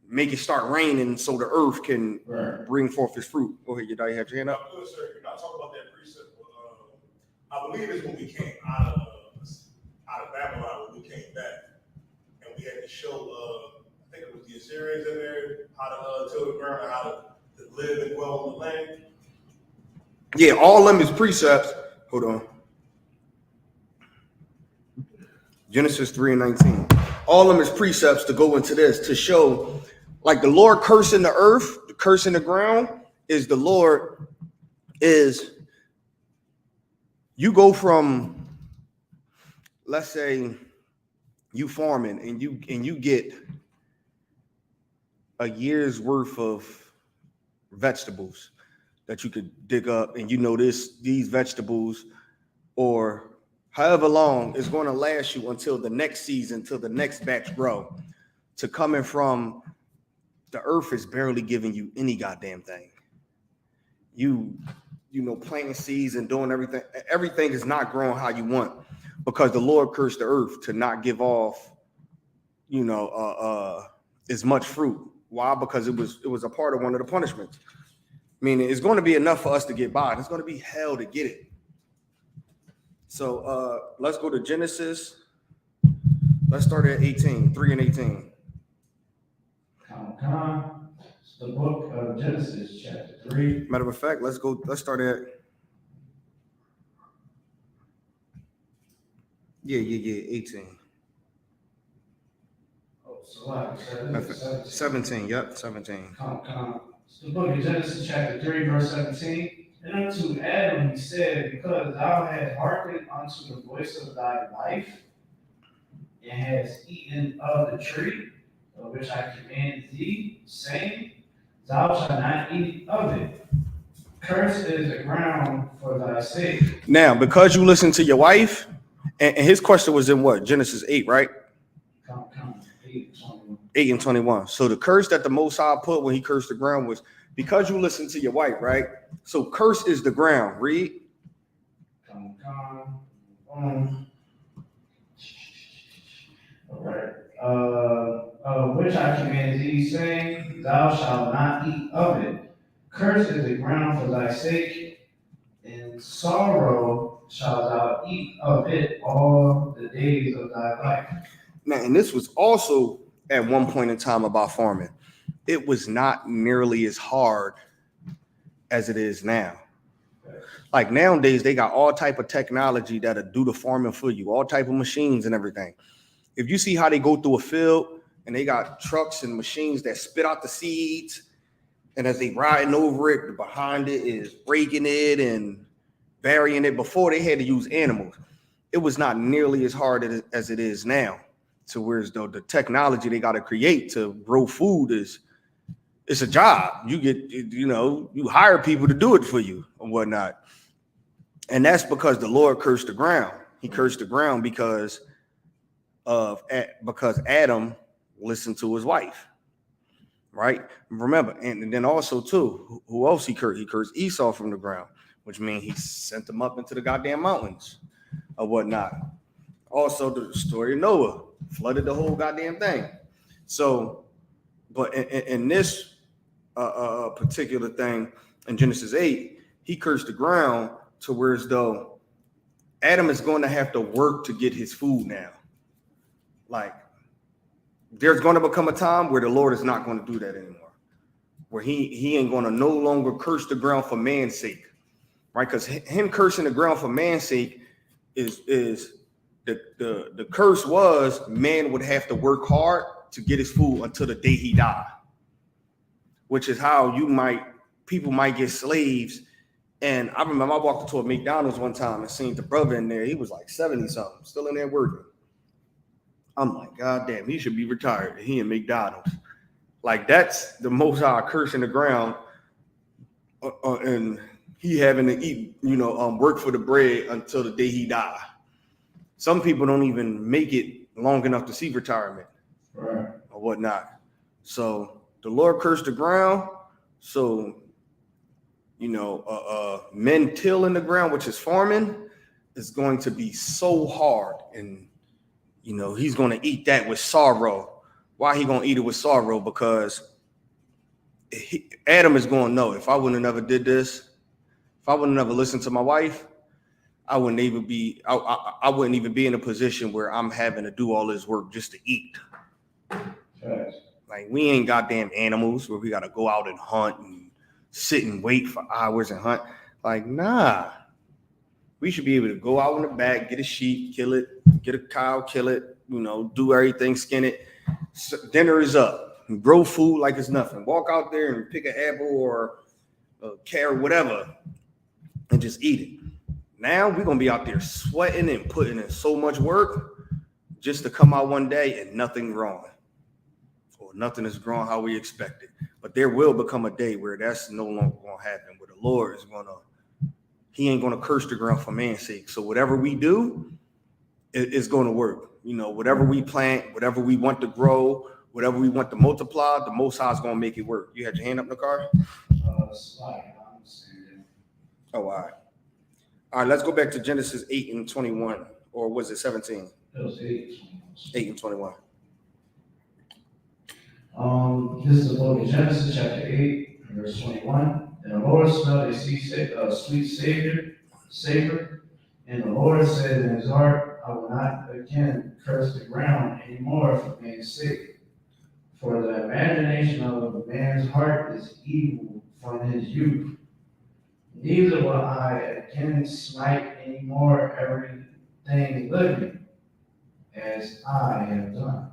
make it start raining so the earth can bring forth its fruit. Go ahead, you have your hand up. Good, sir. You're not talking about that precept. I believe it's when we came out of Babylon, when we came back, and we had to show, I think it was the Assyrians in there, how to till the ground, and how to live and dwell on the land. Yeah, all of them is precepts. Hold on. Genesis 3:19. All of them is precepts to go into this to show, like the Lord cursing the earth, the cursing the ground is the Lord is. You go from, let's say, you farming and you get a year's worth of vegetables that you could dig up, and you know these vegetables or however long is going to last you until the next season, till the next batch grow. To coming from the earth is barely giving you any goddamn thing. You know, planting seeds and doing everything is not growing how you want because the Lord cursed the earth to not give off, you know, as much fruit. Why? Because it was a part of one of the punishments. Meaning it's going to be enough for us to get by. It's going to be hell to get it. So let's go to Genesis. Let's start at 18, 3 and 18. It's the book of Genesis, chapter 3. Matter of fact, let's start at 18. Oh, so what? 17, yep, 17. It's the book of Genesis, chapter 3, verse 17. And unto Adam he said, because thou hast hearkened unto the voice of thy wife, and hast eaten of the tree of which I command thee, saying, thou shalt not eat of it. Cursed is the ground for thy sake. Now, because you listen to your wife, and his question was in what? Genesis 8, right? 8 and 21. So the curse that the Most High put when he cursed the ground was because you listen to your wife, right? So curse is the ground. Read. All right. Which I command thee, saying, thou shalt not eat of it. Cursed is the ground for thy sake, and sorrow shalt thou eat of it all the days of thy life. Now, and this was also at one point in time about farming. It was not nearly as hard as it is now. Like nowadays, they got all type of technology that'll do the farming for you, all type of machines and everything. If you see how they go through a field and they got trucks and machines that spit out the seeds, and as they riding over it, behind it is breaking it and burying it. Before they had to use animals. It was not nearly as hard as it is now. So whereas though the technology they got to create to grow food it's a job. You get, you know, you hire people to do it for you and whatnot. And that's because the Lord cursed the ground. He cursed the ground because Adam listened to his wife, right? Remember, and then also too, who else he cursed? He cursed Esau from the ground, which means he sent them up into the goddamn mountains or whatnot. Also, the story of Noah flooded the whole goddamn thing. So, but in this particular thing in Genesis 8, he cursed the ground to where as though Adam is going to have to work to get his food now. Like, there's going to become a time where the Lord is not going to do that anymore, where he ain't going to no longer curse the ground for man's sake, right? Because him cursing the ground for man's sake is the curse was man would have to work hard to get his food until the day he died, which is how people might get slaves. And I remember I walked into a McDonald's one time and seen the brother in there. He was like 70 something, still in there working. I'm like, God damn, he should be retired. He in McDonald's. Like, that's the Most High cursing the ground, and he having to eat, work for the bread until the day he die. Some people don't even make it long enough to see retirement, right, or whatnot. So the Lord cursed the ground. So, men tilling the ground, which is farming, is going to be so hard. And, he's going to eat that with sorrow. Why he going to eat it with sorrow? Because Adam is going to know, if I wouldn't have never did this, if I wouldn't have never listened to my wife, I wouldn't even be in a position where I'm having to do all this work just to eat. Right. Like, we ain't goddamn animals where we got to go out and hunt and sit and wait for hours and hunt. Like, nah. We should be able to go out in the back, get a sheep, kill it, get a cow, kill it, do everything, skin it. Dinner is up. Grow food like it's nothing. Walk out there and pick an apple or a carrot, whatever, and just eat it. Now we're going to be out there sweating and putting in so much work just to come out one day and nothing growing. Or nothing is growing how we expected. But there will become a day where that's no longer going to happen, where the Lord is going to, he ain't going to curse the ground for man's sake. So whatever we do, it's going to work. Whatever we plant, whatever we want to grow, whatever we want to multiply, the Most High is going to make it work. You had your hand up in the car? Slide. I'm standing. Oh, all right. All right, let's go back to Genesis 8 and 21. Or was it 17? It was 8. 8 and 21. This is the book of Genesis, chapter 8, verse 21. And the Lord smelled a sweet savor, and the Lord said in his heart, I will not again curse the ground anymore for man's sake. For the imagination of man's heart is evil from his youth. Neither will I again smite any more everything living, as I have done.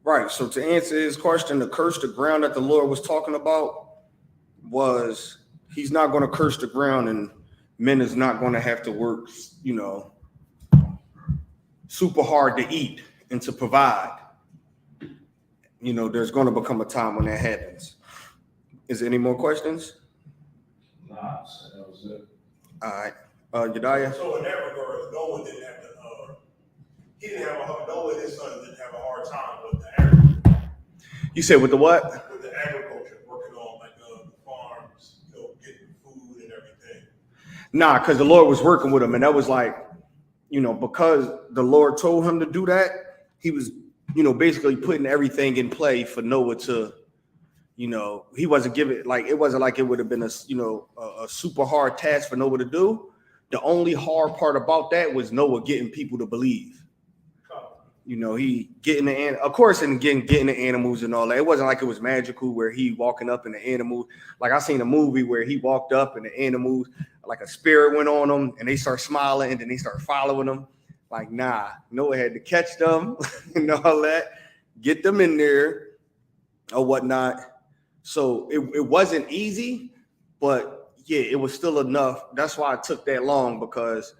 Right. So to answer his question, the curse the ground that the Lord was talking about was he's not going to curse the ground and men is not going to have to work, super hard to eat and to provide. There's going to become a time when that happens. Is there any more questions? Nah, so that was it. All right. Yediah? So in that regard, Noah didn't have to, Noah and his son didn't have a hard time with the agriculture. You said with the what? With the agriculture, working on the farms, getting food and everything. Nah, because the Lord was working with him, and that was because the Lord told him to do that, he was, basically putting everything in play for Noah to, he wasn't giving, it wasn't like it would have been a super hard task for Noah to do. The only hard part about that was Noah getting people to believe. He getting of course, and again, getting the animals and all that. It wasn't like it was magical where he walking up and the animals. Like I seen a movie where he walked up and the animals, like a spirit went on them and they start smiling and then they start following them. Like, nah, Noah had to catch them and all that, get them in there or whatnot. So it wasn't easy, but yeah, it was still enough. That's why it took that long, because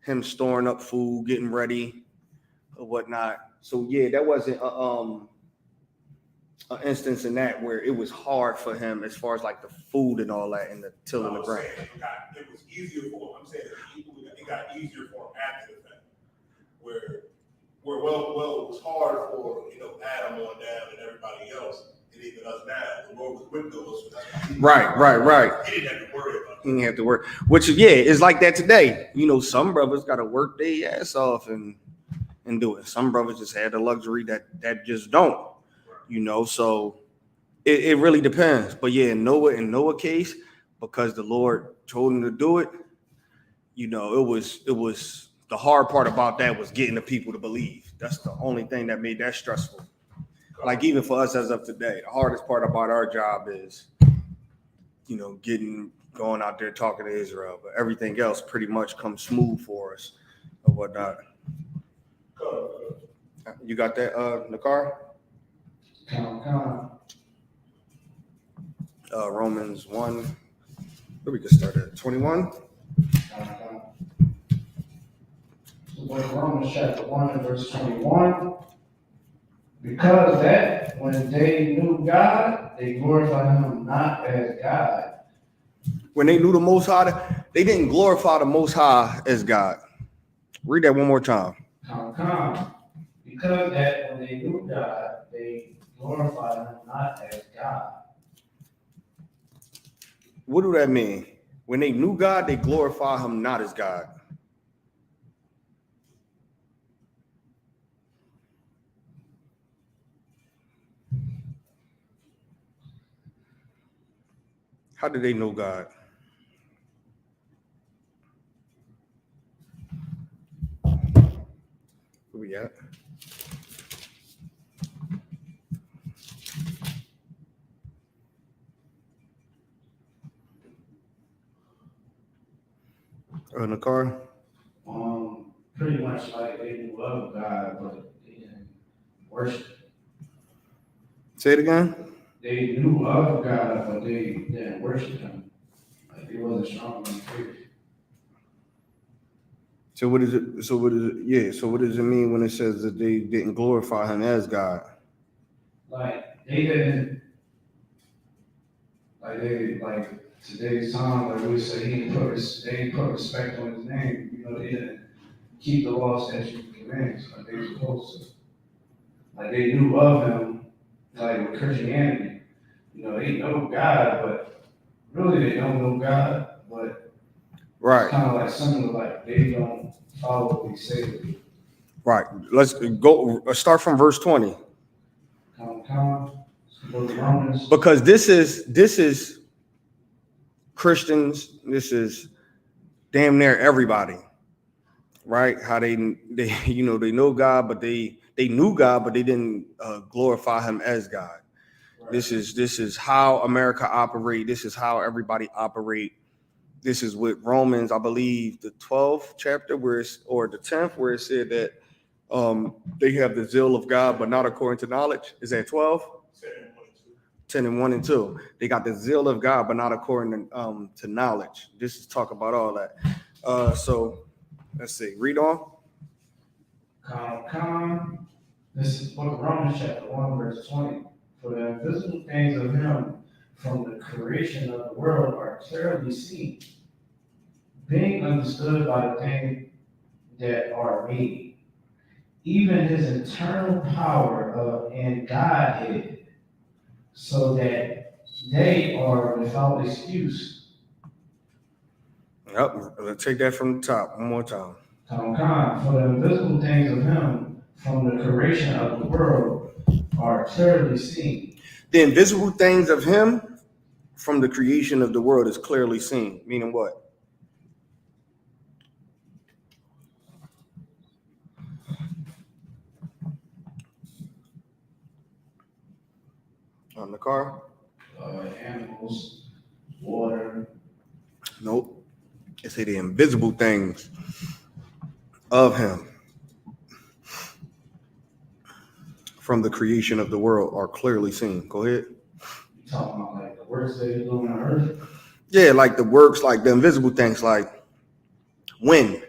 him storing up food, getting ready or whatnot. So yeah, that wasn't an instance in that where it was hard for him as far as the food and all that and the tilling the ground. It was easier for him. I'm saying it got easier for him after the fact. Where it was hard for Adam on down and everybody else, and even us now. The Lord was with those. So that's Right. He didn't have to worry about it. He didn't have to work, which is like that today. Some brothers got to work their ass off and do it. Some brothers just had the luxury that just don't, so it really depends. But yeah, in Noah case, because the Lord told him to do it, it was the hard part about that was getting the people to believe. That's the only thing that made that stressful. Like even for us as of today, the hardest part about our job is, going out there talking to Israel, but everything else pretty much comes smooth for us or whatnot. You got that, Nakar? Come. Romans 1. Where we can start at 21. Romans chapter 1 and verse 21. Because that when they knew God, they glorified him not as God. When they knew the Most High, they didn't glorify the Most High as God. Read that one more time. Come. Because that when they knew God, they glorified him not as God. What do that mean? When they knew God, they glorify him not as God. How did they know God? Where we at? in the car? Pretty much like they knew of God, but they didn't worship. Say it again. They knew of God, but they didn't worship Him. Like they wasn't strong in faith. So what is it? So what is it? Yeah. So what does it mean when it says that they didn't glorify Him as God? Like they didn't. Like today's time, like we say, they didn't put respect on His name. You know, they didn't keep the law, statutes, and commandments like they were supposed to. Like they knew of Him, like with Christianity. You know, they know God, but really they don't know God. But Right. it's kind of like similar, like they don't follow what we say they do. Right. Let's go. Start from verse 20. Romans. Because this is Christians. This is damn near everybody, right? How they you know they know God, but they knew God, but they didn't glorify Him as God. Right. This is how America operate. This is how everybody operate. This is with Romans, I believe, the 12th chapter or the 10th, where it said that they have the zeal of God, but not according to knowledge. Is that 12? 10 and 1 and 2. They got the zeal of God, but not according to knowledge. This is talk about all that. So let's see. Read on. This is book of Romans chapter 1, verse 20. For the invisible things of Him from the creation of the world are clearly seen, being understood by the things that are made, even His eternal power and Godhead, so that they are without excuse. Yep, let's take that from the top one more time. For the invisible things of Him from the creation of the world are clearly seen. The invisible things of Him from the creation of the world is clearly seen. Meaning what? On the car? Animals, water. Nope. It's the invisible things of Him from the creation of the world are clearly seen. Go ahead. You talking about like the works that He do on earth? Yeah, like the works, like the invisible things, like wind.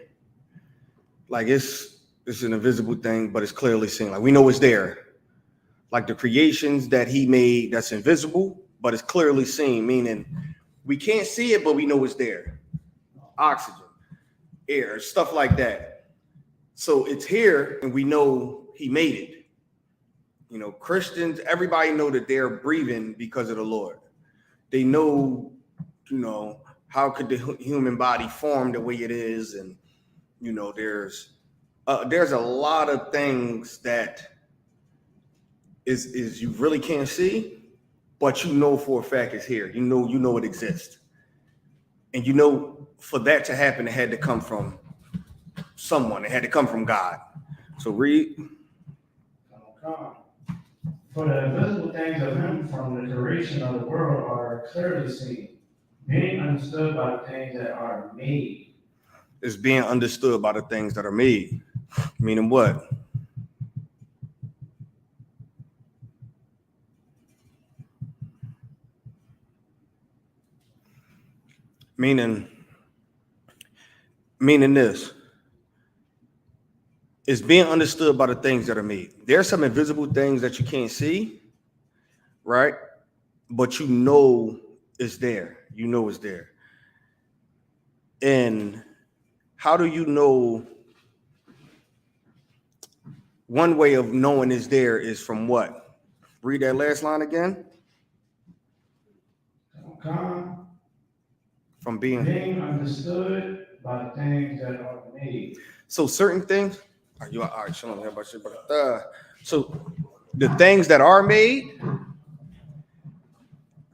Like it's an invisible thing, but it's clearly seen. Like we know it's there. Like the creations that He made, that's invisible, but it's clearly seen, meaning we can't see it, but we know it's there. Oxygen, air, stuff like that. So it's here, and we know He made it. You know, Christians, everybody know that they're breathing because of the Lord. They know, you know, how could the human body form the way it is, and you know, there's a lot of things that is you really can't see, but you know for a fact it's here. You know it exists. And you know for that to happen, it had to come from someone. It had to come from God. So read. For the invisible things of Him from the creation of the world are clearly seen, being understood by the things that are made. It's being understood by the things that are made. Meaning what? Meaning this. It's being understood by the things that are made. There are some invisible things that you can't see, right? But you know it's there. You know it's there. And how do you know? One way of knowing it's there is from what? Read that last line again. From being understood by the things that are made. So certain things. Are you all right? So the things that are made,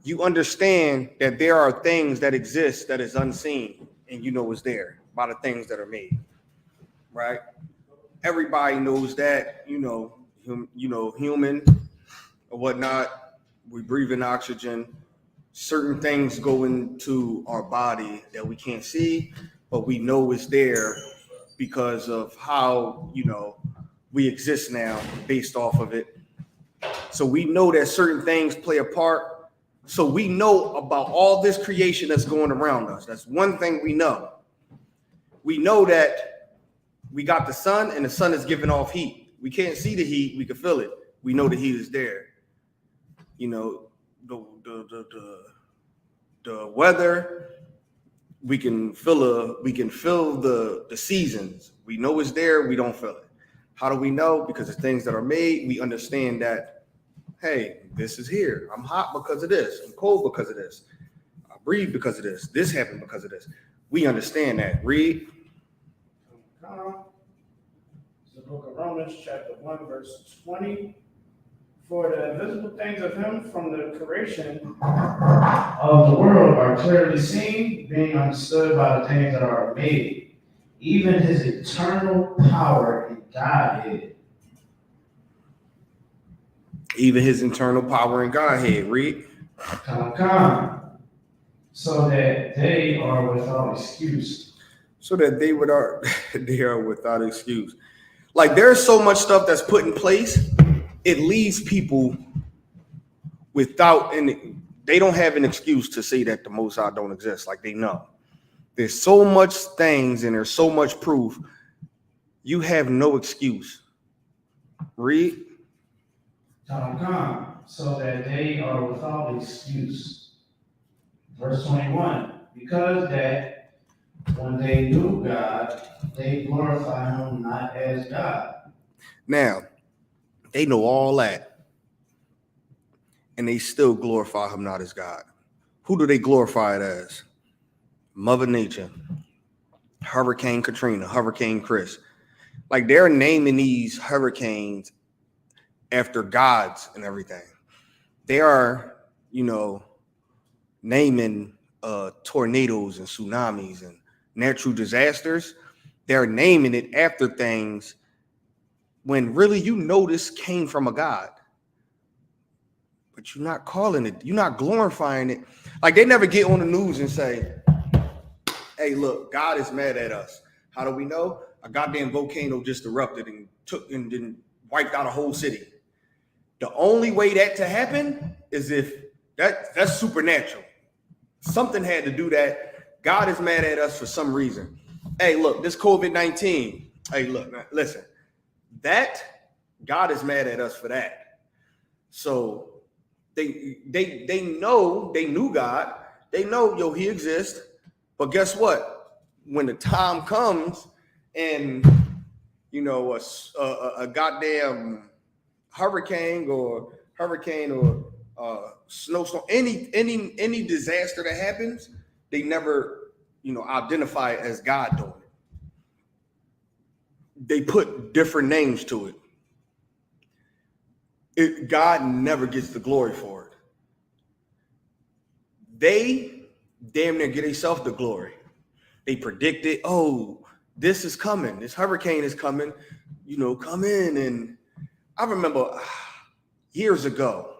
you understand that there are things that exist that is unseen, and you know it's there by the things that are made, right? Everybody knows that, you know, human or whatnot. We breathe in oxygen. Certain things go into our body that we can't see, but we know it's there because of how, we exist now based off of it. So we know that certain things play a part. So we know about all this creation that's going around us. That's one thing we know. We know that we got the sun, and the sun is giving off heat. We can't see the heat, we can feel it. We know the heat is there. The weather, we can feel the seasons. We know it's there, we don't feel it. How do we know? Because the things that are made, we understand that, hey, this is here. I'm hot because of this. I'm cold because of this. I breathe because of this. This happened because of this. We understand that. Read. The book of Romans, chapter 1, verse 20. For the invisible things of him from the creation of the world are clearly seen, being understood by the things that are made, even his eternal power and Godhead. Even his internal power and Godhead. Read. So that they are without excuse. So that they are without excuse. Like, there's so much stuff that's put in place, it leaves people without any. They don't have an excuse to say that the Most High don't exist. Like, they know there's so much things and there's so much proof. You have no excuse. Read. So that they are without excuse. Verse 21. Because that when they knew God, they glorify him not as God. Now, they know all that, and they still glorify him not as God. Who do they glorify it as? Mother Nature, Hurricane Katrina, Hurricane Chris. Like, they're naming these hurricanes after gods and everything. They are, naming tornadoes and tsunamis and natural disasters. They're naming it after things when really this came from a God. But you're not calling it, you're not glorifying it. Like, they never get on the news and say, hey, look, God is mad at us. How do we know? A goddamn volcano just erupted and then wiped out a whole city. The only way that to happen is if that's supernatural. Something had to do that. God is mad at us for some reason. Hey, look, this COVID-19. Hey, look, man, listen. That God is mad at us for that. So they know, they knew God. They know, he exists. But guess what? When the time comes and a goddamn hurricane or snowstorm, any disaster that happens, they never identify it as God doing it. They put different names to it. God never gets the glory for it. They damn near get themselves the glory. They predict it. Oh, this is coming. This hurricane is coming. Come in. And I remember years ago,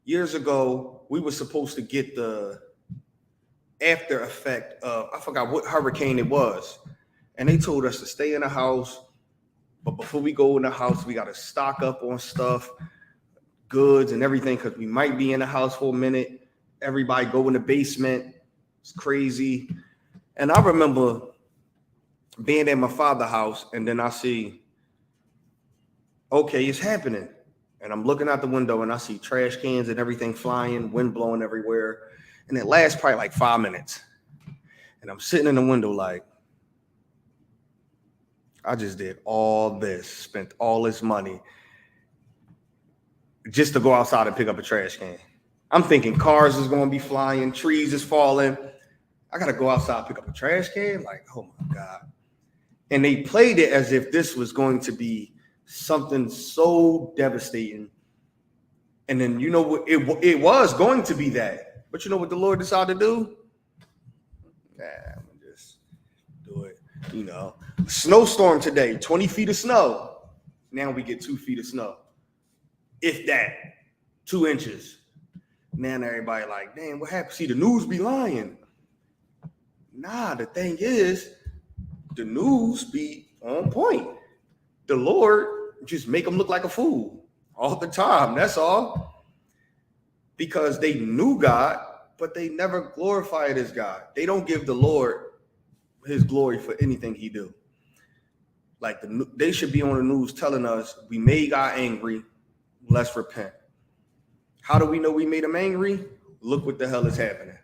we were supposed to get the after effect of, I forgot what hurricane it was. And they told us to stay in the house. But before we go in the house, we got to stock up on stuff, goods and everything, because we might be in the house for a minute. Everybody go in the basement. It's crazy. And I remember being at my father's house, and then I see, okay, it's happening. And I'm looking out the window, and I see trash cans and everything flying, wind blowing everywhere. And it lasts probably like 5 minutes. And I'm sitting in the window like, I just did all this, spent all this money just to go outside and pick up a trash can. I'm thinking cars is going to be flying, trees is falling. I got to go outside, pick up a trash can. Like, oh my God. And they played it as if this was going to be something so devastating. And then, it was going to be that. But you know what the Lord decided to do? Nah, I'm going to just do it. Snowstorm today, 20 feet of snow. Now we get 2 feet of snow. If that, 2 inches. Now everybody like, damn, what happened? See, the news be lying. Nah, the thing is, the news be on point. The Lord just make them look like a fool all the time. That's all. Because they knew God, but they never glorified his God. They don't give the Lord his glory for anything he do. Like they should be on the news telling us we made God angry. Let's repent. How do we know we made him angry? Look what the hell is happening.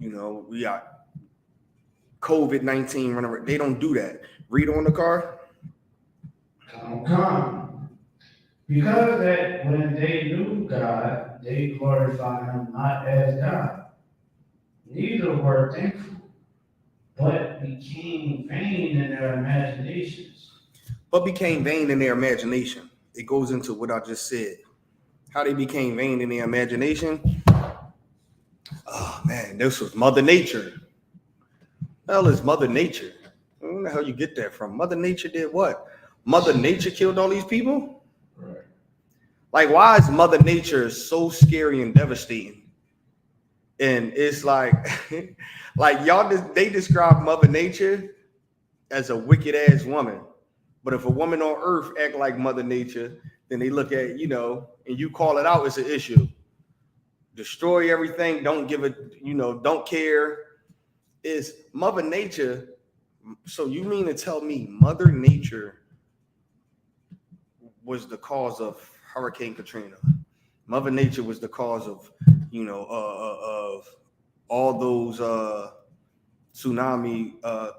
You know, we got COVID-19 running around. They don't do that. Read on the car. Come. Because that when they knew God, they glorified him not as God. Neither were thankful, but became vain in their imaginations. But became vain in their imagination. It goes into what I just said. How they became vain in their imagination. Oh man, this was Mother Nature. The hell is Mother Nature? Where the hell you get that from? Mother Nature did what? Mother Nature killed all these people? Right. Like, why is Mother Nature so scary and devastating? And it's like, like they describe Mother Nature as a wicked ass woman. But if a woman on earth act like Mother Nature, then they look at, you know, and you call it out, it's an issue. Destroy everything, don't give it, you know, don't care. Is Mother Nature. So you mean to tell me Mother Nature was the cause of Hurricane Katrina? Mother Nature was the cause of, you know, of all those tsunami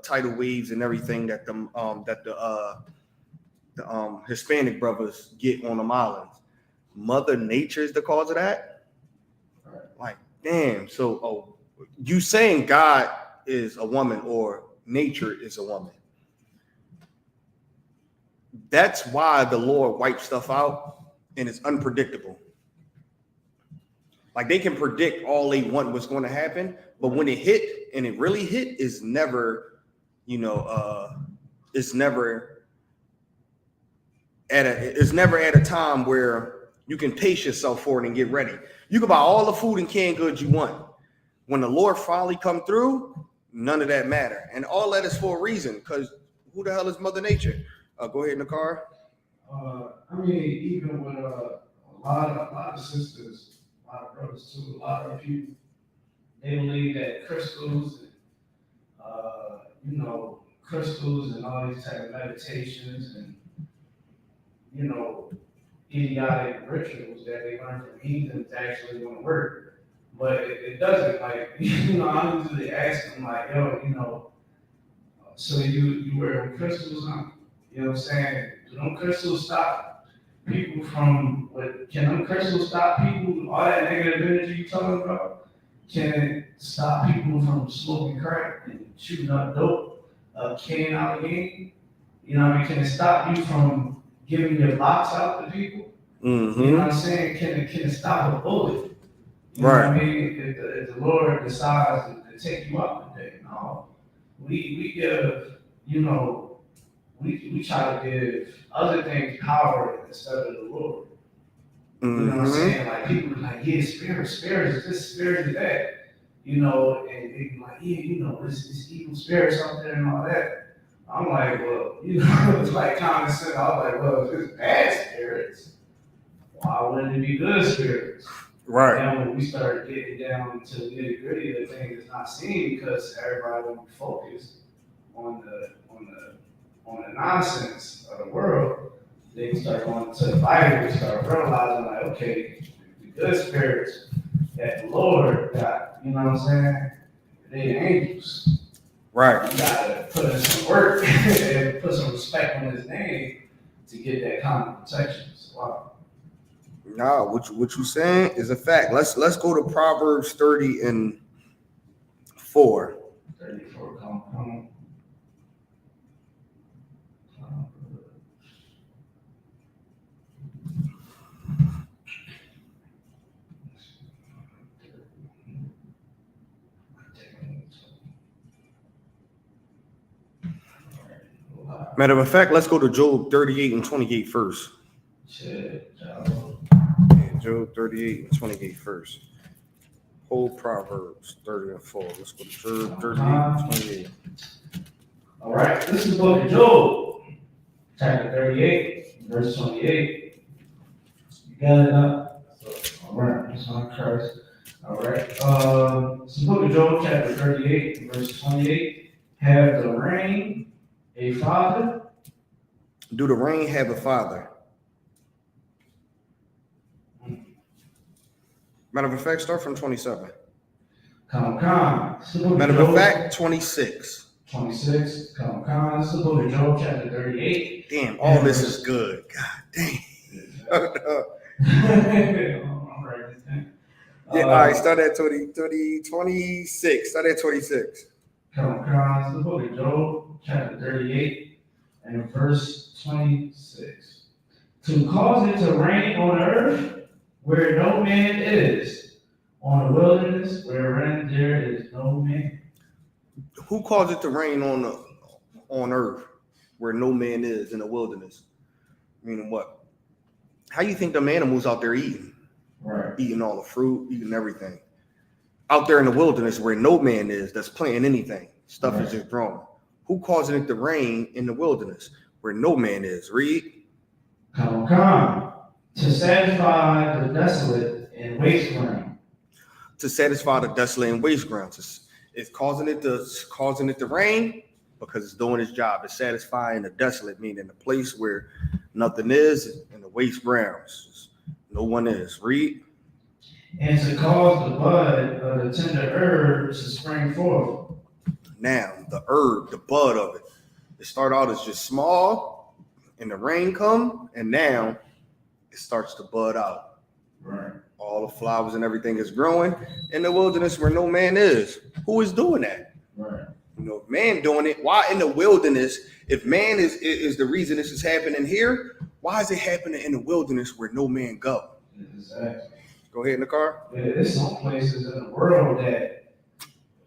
tidal waves and everything that the Hispanic brothers get on them islands. Mother Nature is the cause of that? Right. Like, damn. So you saying God is a woman or nature is a woman. That's why the Lord wipes stuff out and it's unpredictable. Like they can predict all they want what's going to happen, but when it hit and it really hit is never, you know, it's never at a time where you can pace yourself for it and get ready. You can buy all the food and canned goods you want. When the Lord finally come through, none of that matter. And all that is for a reason, because who the hell is Mother Nature? Go ahead in the car. I mean, even with a lot of sisters, a lot of brothers too, a lot of people, they believe that crystals, you know, crystals and all these type of meditations and, you know, idiotic rituals that they learn from heathens actually don't work. But it doesn't. Like, you know, I usually ask them, like, yo, you know, so you wear them crystals on? You know what I'm saying? Do them crystals stop people from what? Can them crystals stop people? All that negative energy you talking about? Can it stop people from smoking crack and shooting up dope, can out the game? You know what I mean? Can it stop you from giving your locks out to people? Mm-hmm. You know what I'm saying? Can it stop a bullet? You know Right. what I mean? If the Lord decides to take you out today, no. We give, you know, we try to give other things power instead of the Lord. You know what I'm saying? Like people are like, yeah, spirit is this, spirit is that. You know, and they be like, yeah, you know, this evil spirits out there and all that. I'm like, well, you know, it's like common sense. I was like, well, if it's bad spirits, why wouldn't it be good spirits? Right. And when we start getting down to the nitty gritty, the thing is not seen because everybody will be focused on the nonsense of the world. They start going to the Bible and start realizing, like, okay, the good spirits that the Lord got, you know what I'm saying? They angels. Right. You gotta put in some work and put some respect on his name to get that kind of protection. So, wow. Nah, what you saying is a fact. Let's go to Proverbs 30 and 4. 34, come on. Matter of fact, let's go to Job 38 and 28 first. Shit, Job 38 and 28 first. Whole Proverbs 30 and 4. Let's go to 38 and 28. All right, this is the book of Job, chapter 38, verse 28. You got it up? All right, that's my curse. All right, it's the book of Job, chapter 38, verse 28. Have the rain a father? Do the rain have a father? Matter of fact, start from 27. Come. Matter of fact, 26. 26, come. This is the book of Job, chapter 38. Damn, all this is good. God damn. All right, Yeah, all right, start at 26. Start at 26. Come. It's the book of Job, chapter 38, and verse 26. To cause it to rain on earth where no man is, on the wilderness wherein there is no man. Who caused it to rain on earth where no man is in the wilderness? Meaning what? How you think them animals out there eating? Right. Eating all the fruit, eating everything. Out there in the wilderness where no man is that's planting anything. Stuff is just growing. Who causing it to rain in the wilderness where no man is? Read. Come. To satisfy the desolate and waste ground. To satisfy the desolate and waste grounds. It's causing it to rain because it's doing its job. It's satisfying the desolate, meaning the place where nothing is, and the waste grounds. No one is. Read. And to cause the bud of the tender herb to spring forth. Now, the herb, the bud of it. It started out as just small, and the rain come, and now it starts to bud out. Right. All the flowers and everything is growing in the wilderness where no man is. Who is doing that? Right. You know, man doing it. Why in the wilderness? If man is the reason this is happening here, why is it happening in the wilderness where no man go? Exactly. Go ahead in the car. There's some places in the world that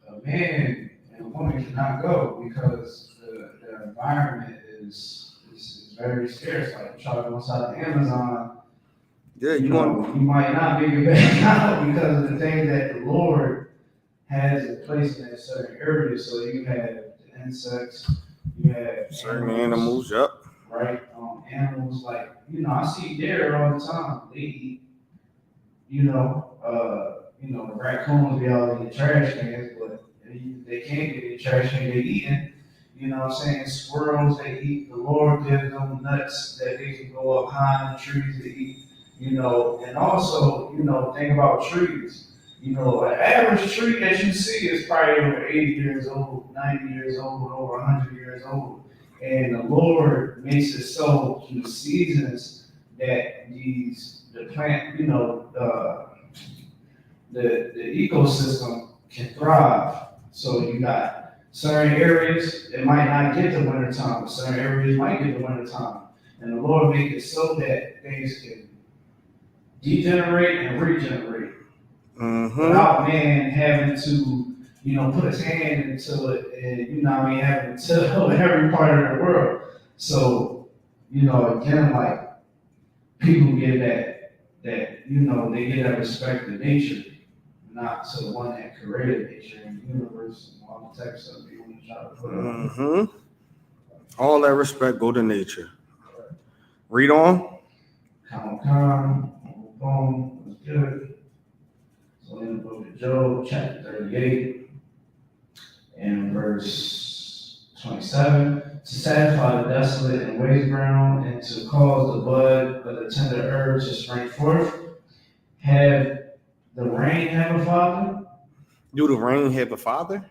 a man and a woman cannot go because the environment is very scarce. Like try to go inside the Amazon. Yeah, You might not make it back out because of the thing that the Lord has in place in that certain area. So you have the insects, you have certain animals. Yep. right? Animals like I see deer all the time. They eat. The raccoons be out in the trash cans, but they can't get in the trash can. They eating. You know what I'm saying? Squirrels, they eat. The Lord gives them nuts that they can go up high in the trees to eat. And also, think about trees. An average tree that you see is probably over 80 years old, 90 years old, over 100 years old. And the Lord makes it so through the seasons that the plant, the ecosystem can thrive. So you got certain areas that might not get the winter time, but certain areas might get the winter time. And the Lord makes it so that things can degenerate and regenerate without man having to, put his hand into it and, having to till every part of the world. So, again, like people get that, they get that respect to nature, not to the one that created nature and the universe and all the types of people want to try to put up. All that respect go to nature. Read on. Boom, was good. So in the book of Job, chapter 38, and verse 27, to satisfy the desolate and waste ground, and to cause the bud of the tender herb to spring forth, have the rain have a father? Do the rain have a father?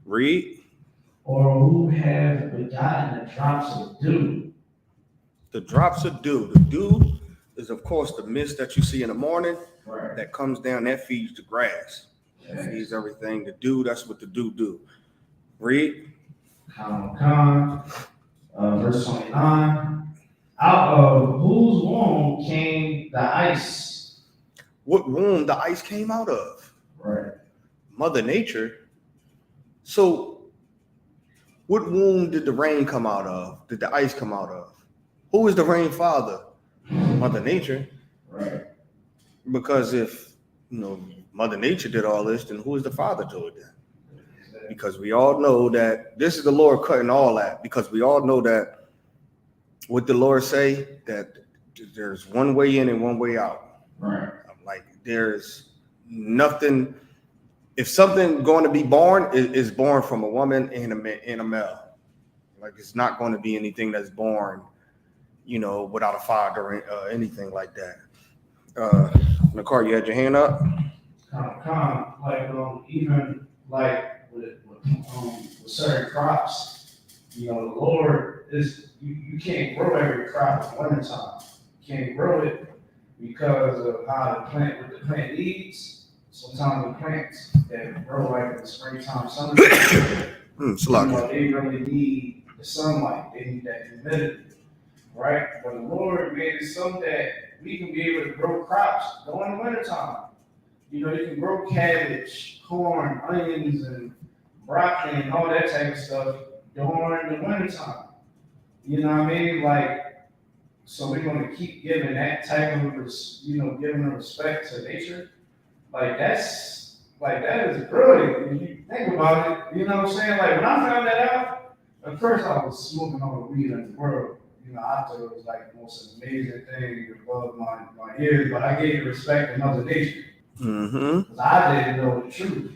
Read. Or who have begotten the drops of dew? The drops of dew. The dew is, of course, the mist that you see in the morning that comes down, that feeds the grass. That feeds everything. The dew, that's what the dew do. Read. Verse 29. Out of whose womb came the ice? What womb the ice came out of? Right. Mother Nature. So, what womb did the rain come out of? Did the ice come out of? Who is the rain father? Mother Nature. Right. Because if, Mother Nature did all this, then who is the Father to it then? Because we all know that this is the Lord cutting all that, because we all know that what the Lord say, that there's one way in and one way out. Right. Like there's nothing. If something going to be born, is born from a woman and a male. Like it's not going to be anything that's born, without a father or anything like that. Nicole, you had your hand up? Like even like with certain crops, the Lord is you can't grow every crop in wintertime. You can't grow it because of how what the plant needs. Sometimes the plants that grow like in the springtime, summertime, they really need the sunlight. They need that humidity, right? But the Lord made it so that we can be able to grow crops during the wintertime. You can grow cabbage, corn, onions, and broccoli, and all that type of stuff during the wintertime. You know what I mean? Like, so we're going to keep giving that type of, giving a respect to nature. Like, that is brilliant when you think about it. You know what I'm saying? Like, when I found that out, at first I was smoking all the weed in the world. I thought it was like the most amazing thing above my ears, but I gave it respect to Mother Nature. Because I didn't know the truth.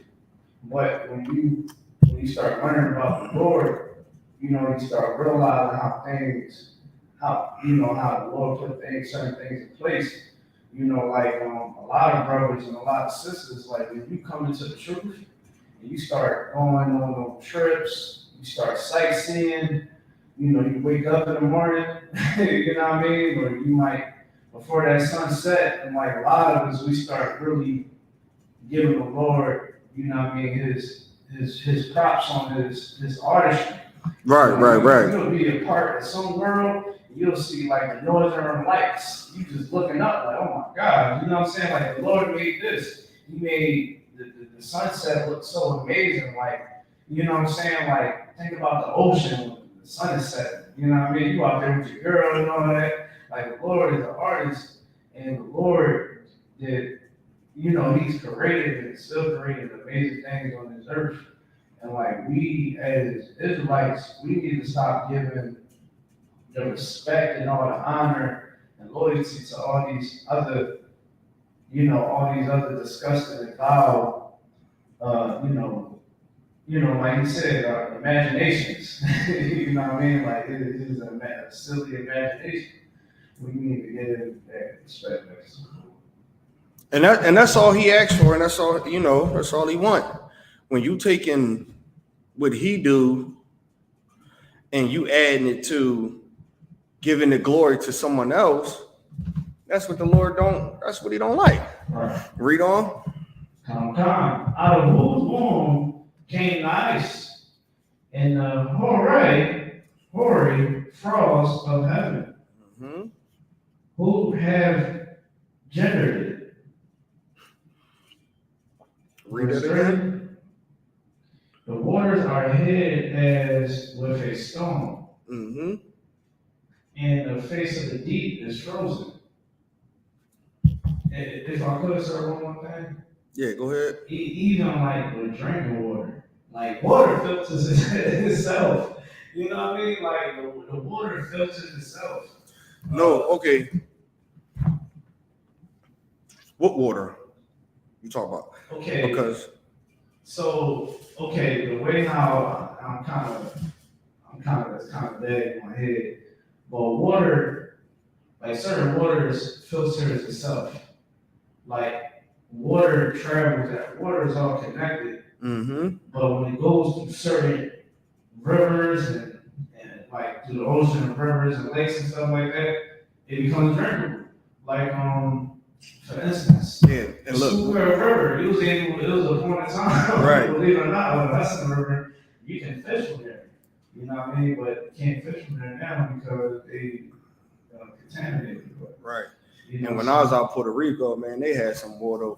But when you start learning about the Lord, you start realizing how the Lord put certain things in place. Like a lot of brothers and a lot of sisters, like when you come into the truth and you start going on trips, you start sightseeing, you wake up in the morning, you know what I mean? Or you might, before that sunset, and like a lot of us, we start really giving the Lord, his props on his artistry. Right. You'll be a part of some world, you'll see like the northern lights. You just looking up like, oh my God, you know what I'm saying? Like the Lord made this. He made the sunset look so amazing. Like, you know what I'm saying? Like, think about the ocean when the sun is setting. You know what I mean? You out there with your girl and all that. Like the Lord is an artist, and the Lord did, He's created and still created amazing things on this earth. And like we as Israelites, we need to stop giving the respect and all the honor and loyalty to all these other disgusting and foul, like you said, imaginations. You know what I mean? Like it is a silly imagination. We need to give that respect. And that's all he asked for, and that's all he want. When you taking what he do and you adding it to giving the glory to someone else, that's what the Lord that's what he don't like. Right. Read on. Come. Out of whose womb came ice and the hoary frost of heaven, who have gendered it. Read it again. The waters are hid as with a stone, and the face of the deep is frozen. If I could, sir, one more thing. Yeah, go ahead. Even like with drinking water, like water filters itself. You know what I mean? Like the water filters itself. No, okay. What water you talk about? Okay. Because the way how I'm kind of dead in my head, but water, like certain waters filters itself. Like water travels, that water is all connected. But when it goes through certain rivers and like through the ocean and rivers and lakes and stuff like that, it becomes drinkable. Like for instance, and look, Isupk River, it was a point in time, right? Believe it or not, on the Hudson River, you can fish from there. You know what I mean? But you can't fish from there now because they contaminated. Right. And when I was out Puerto Rico, man, they had some water.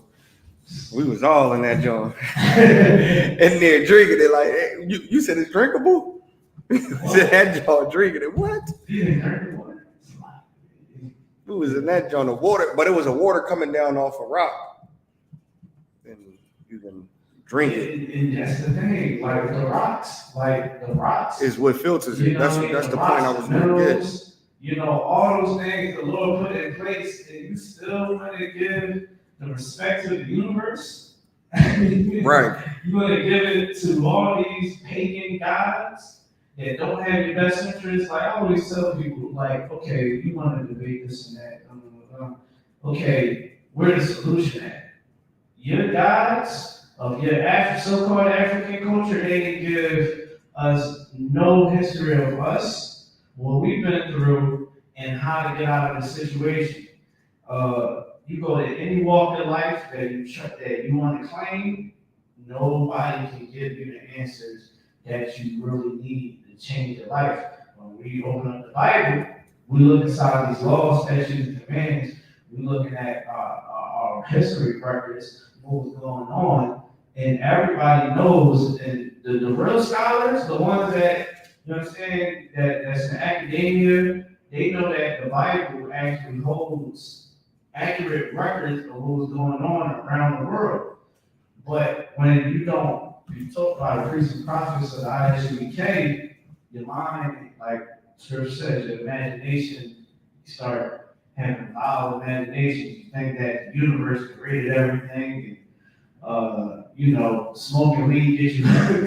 We was all in that joint. And they're drinking it like, hey, you said it's drinkable? Said that joint drinking it. What? We was in that joint of water, but it was a water coming down off a rock. And you can drink it. And that's the thing, like the rocks Is what filters it. That's the point I was going to get. You know, all those things the Lord put in place, and you still want to give the respect to the universe. Right. You want to give it to all these pagan gods that don't have your best interests. Like I always tell people, like, okay, you want to debate this and that. Okay, where's the solution at? Your gods of your so-called African culture, they didn't give us no history of us, what we've been through, and how to get out of the situation. You go to any walk of life that you want to claim, nobody can give you the answers that you really need to change your life. When we open up the Bible, we look inside these laws, statutes, and commands. We're looking at our history records, what was going on, and everybody knows, and the real scholars, the ones that, you know what I'm saying, that's in academia, they know that the Bible actually holds accurate records of what was going on around the world. But when you talk about the priests and prophets of the ISUPK, your mind, like Scripture says, your imagination, you start having wild imaginations. You think that the universe created everything, and you know, smoking weed gets you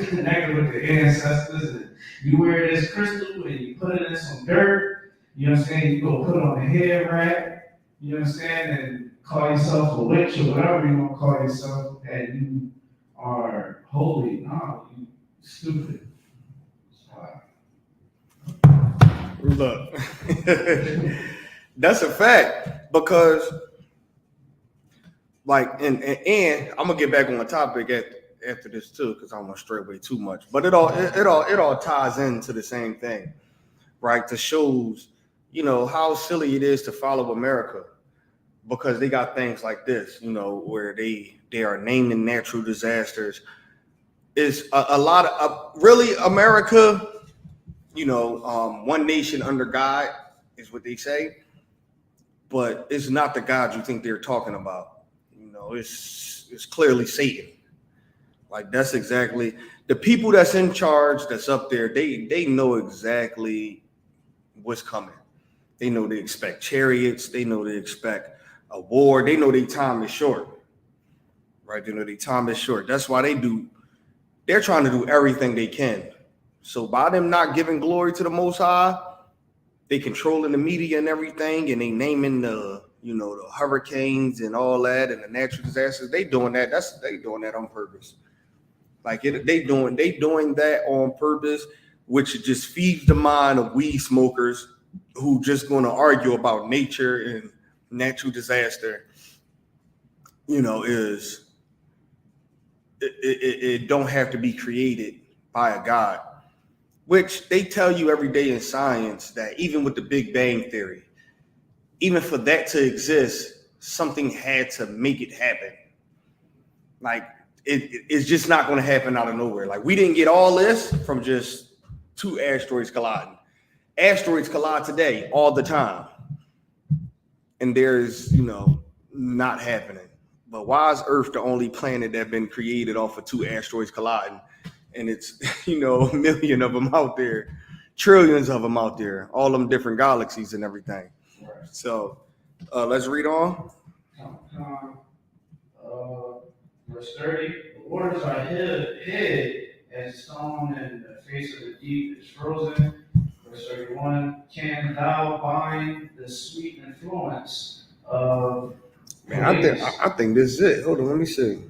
connected with the ancestors, and you wear this crystal and you put it in some dirt. You know what I'm saying? You go put it on a head wrap. You know what I'm saying? And call yourself a witch or whatever you want to call yourself, and you are holy. No, you stupid. Look, that's a fact because, like, and I'm gonna get back on the topic after this too, because I don't want to stray away too much. But it all ties into the same thing, right? To shows, you know, how silly it is to follow America, because they got things like this, you know, where they are naming natural disasters. Is a lot of really America. You know, one nation under God is what they say, but it's not the God you think they're talking about. You know, it's clearly Satan. Like that's exactly the people that's in charge, that's up there. They know exactly what's coming. They know they expect chariots. They know they expect a war. They know their time is short, right? They know their time is short. That's why they're trying to do everything they can. So by them not giving glory to the Most High, they controlling the media and everything, and they naming the, you know, the hurricanes and all that and the natural disasters. They doing that. They doing that on purpose. Like they doing that on purpose, which just feeds the mind of weed smokers who just going to argue about nature and natural disaster. You know, it don't have to be created by a God. Which they tell you every day in science that even with the Big Bang Theory, even for that to exist, something had to make it happen. Like it's just not going to happen out of nowhere. Like we didn't get all this from just two asteroids colliding. Asteroids collide today all the time, and there's, you know, not happening. But why is Earth the only planet that been created off of two asteroids colliding? And it's, you know, a million of them out there, trillions of them out there, all them different galaxies and everything. Right. So let's read on. Verse 30, the waters are hid as stone, and the face of the deep is frozen. Verse 31, can thou bind the sweet influence of... Man, I think this is it. Hold on, let me see.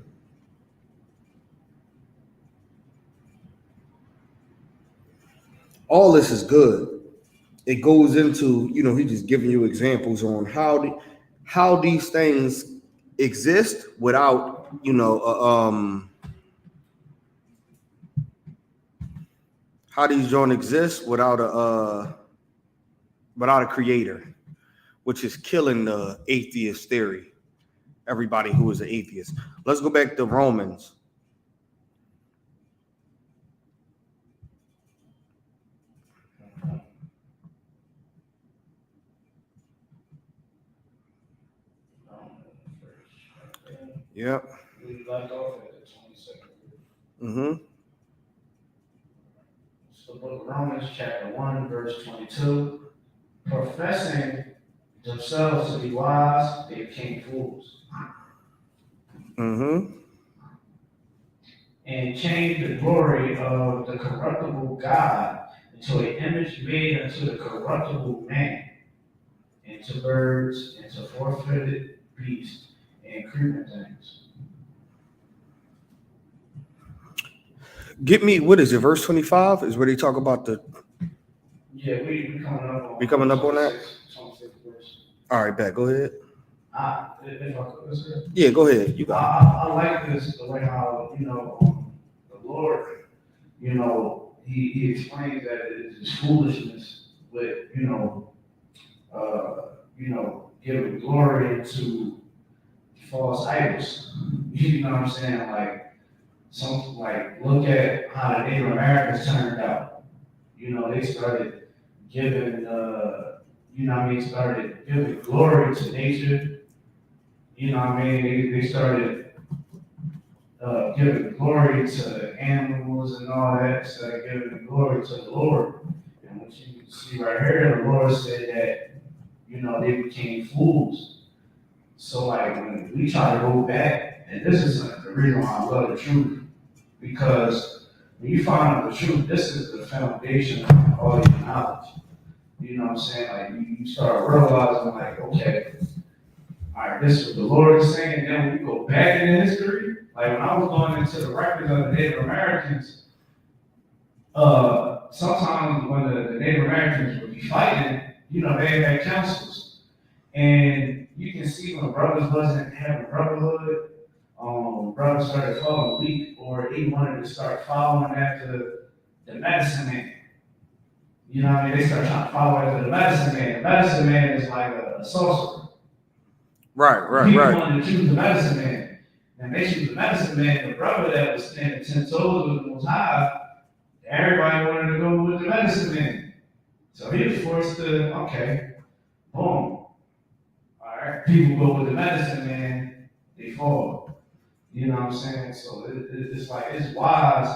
All this is good. It goes into, you know, he's just giving you examples on how these things exist without, you know, how these don't exist without a creator, which is killing the atheist theory. Everybody who is an atheist. Let's go back to Romans. Yep. We left off at Mm-hmm. It's the book of Romans, chapter 1, verse 22. Professing themselves to be wise, they became fools. Mm-hmm. And changed the glory of the corruptible God into an image made unto the corruptible man, into birds, into four-footed beasts, and creeping things. Get me, what is it, verse 25 is where they talk about the. Yeah, we coming up on. We coming up on that? 26 verse. All right, bet. Go ahead. If I could, sir. Yeah, go ahead. You got I like this, the way how, the Lord, he explains that it is foolishness with, giving glory to false idols. You know what I'm saying? Look at how the Native Americans turned out. They started giving, started giving glory to nature. They started giving glory to animals and all that, instead of giving glory to the Lord. And what you see right here, the Lord said that, they became fools. So when we try to go back, and this is the reason why I love the truth, because when you find out the truth, this is the foundation of all your knowledge. You know what I'm saying? You start realizing okay, all right, this is what the Lord is saying. Then when we go back into history, when I was going into the records of the Native Americans, sometimes when the Native Americans would be fighting, they had councils. And you can see when brothers wasn't having brotherhood, brothers started falling weak, or he wanted to start following after the medicine man. They start trying to follow after the medicine man. The medicine man is like a sorcerer. People wanted to choose the medicine man. And they choose the medicine man, the brother that was standing 10 toes with the Most High, everybody wanted to go with the medicine man. So he was forced to, okay, boom. All right, people go with the medicine man, they fall. You know what I'm saying? So it's wise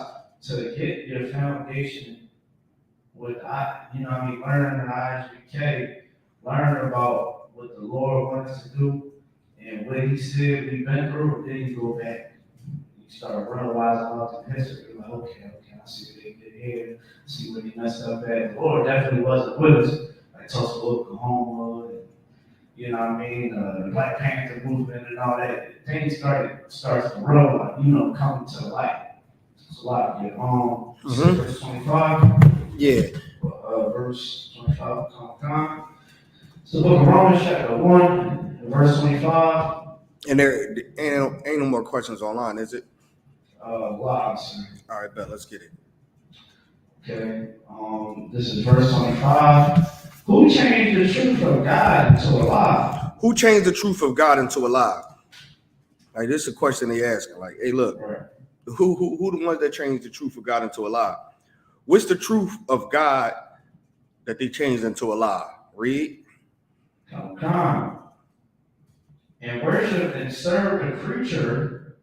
to get your foundation with, learn an ISUK, learn about what the Lord wants to do and what He said we've been through, then you go back. You start realizing all the history. You're like, okay, I see what they did here, see what He messed up at. The Lord definitely wasn't with us, like Tulsa, Oklahoma, and, the Black Panther movement and all that. Things starts to grow, coming to the light. It's a lot. Verse 25. Yeah. Verse 25. So, book of Romans, chapter 1, verse 25. And there ain't no more questions online, is it? Live, sir. All right, bet. Let's get it. Okay. This is verse 25. Who changed the truth of God into a lie? Who changed the truth of God into a lie? Like, this is a question they asking. Like, hey, look, Right. who the ones that changed the truth of God into a lie? What's the truth of God that they changed into a lie? Read. Come. And worship and serve the creature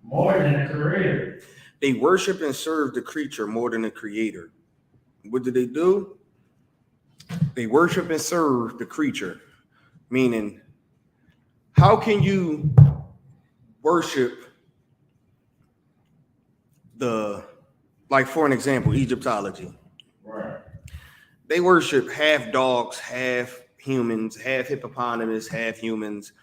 more than the creator. They worship and serve the creature more than the creator. What did they do? They worship and serve the creature. Meaning, how can you worship for an example, Egyptology? Right. They worship half dogs, half humans, half hippopotamus, half humans,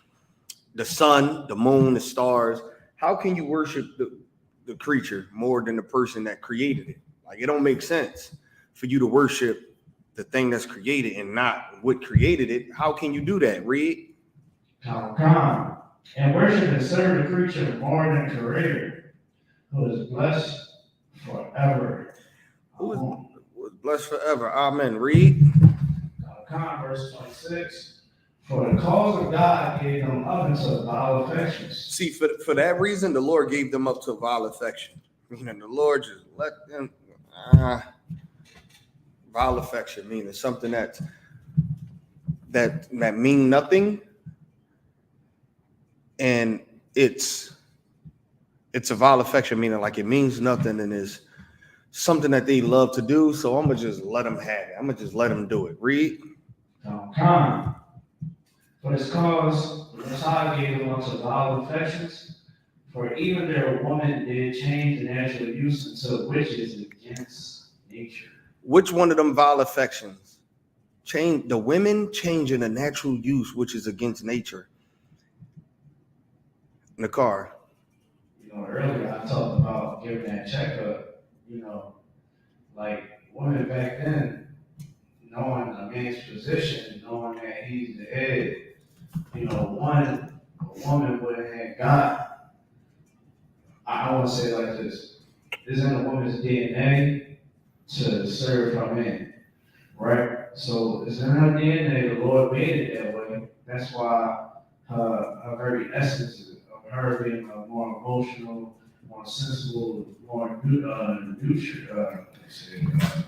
the sun, the moon, the stars. How can you worship the creature more than the person that created it? Like, it don't make sense for you to worship the thing that's created and not what created it. How can you do that? Read. Come. And worship and serve the creature more than the creator, who is blessed forever. Who is blessed forever? Amen. Read. Come, verse 26. For the cause of God gave them up into vile affections. See, for that reason, the Lord gave them up to vile affection. Meaning the Lord just let them vile affection, meaning something that mean nothing, and it's it's a vile affection, meaning like it means nothing and is something that they love to do. So I'm gonna just let them have it. I'm gonna just let them do it. Read. For this cause, the Messiah gave them unto vile affections, for even their woman did change the natural use unto which is against nature. Which one of them vile affections? Change the women changing the natural use, which is against nature. In the car. Earlier I talked about giving that checkup, like women back then, knowing a man's position, knowing that he's the head, a woman would have got, I want to say it like this, it's in a woman's DNA to serve her man, right? So it's in her DNA, the Lord made it that way. That's why her very essence of her being a more emotional, more sensible, more neutral.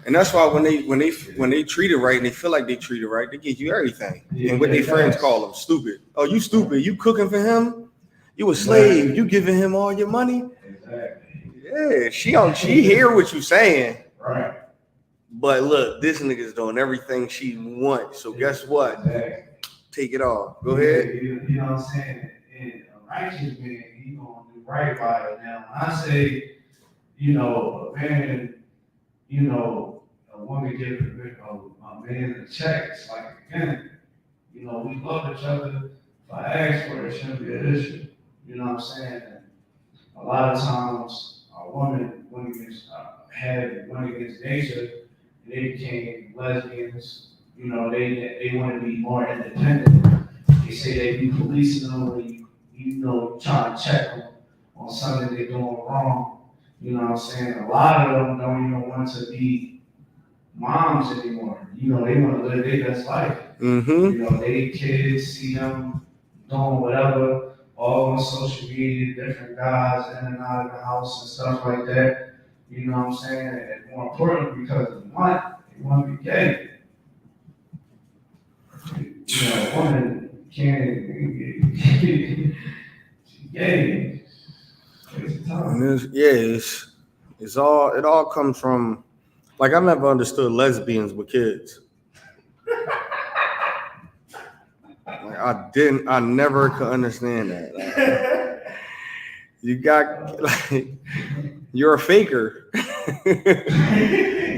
And that's why when they treat it right and they feel like they treat it right, they give you everything. Yeah, and what their friends call them stupid. Oh, you stupid. You cooking for him? You a slave. You giving him all your money? Exactly. Yeah, she hear what you saying. Right. But look, this nigga's doing everything she wants. So guess what? Exactly. Take it off. Go ahead. You know what I'm saying? And a righteous man, he gonna do right by it. Now, when I say, a man, a woman give a man a check, it's like, again, we love each other. If I ask for it, it shouldn't be an issue. You know what I'm saying? And a lot of times, a woman went against nature, and they became lesbians. They want to be more independent. They say they be policing them when trying to check them on something they're doing wrong. You know what I'm saying? A lot of them don't even want to be moms anymore. They want to live their best life. Mm-hmm. They kids see them doing whatever, all on social media, different guys in and out of the house and stuff like that. You know what I'm saying? And more importantly, because they want to be gay. A woman can't be gay. It all comes from, like, I never understood lesbians with kids. I never could understand that. You're a faker.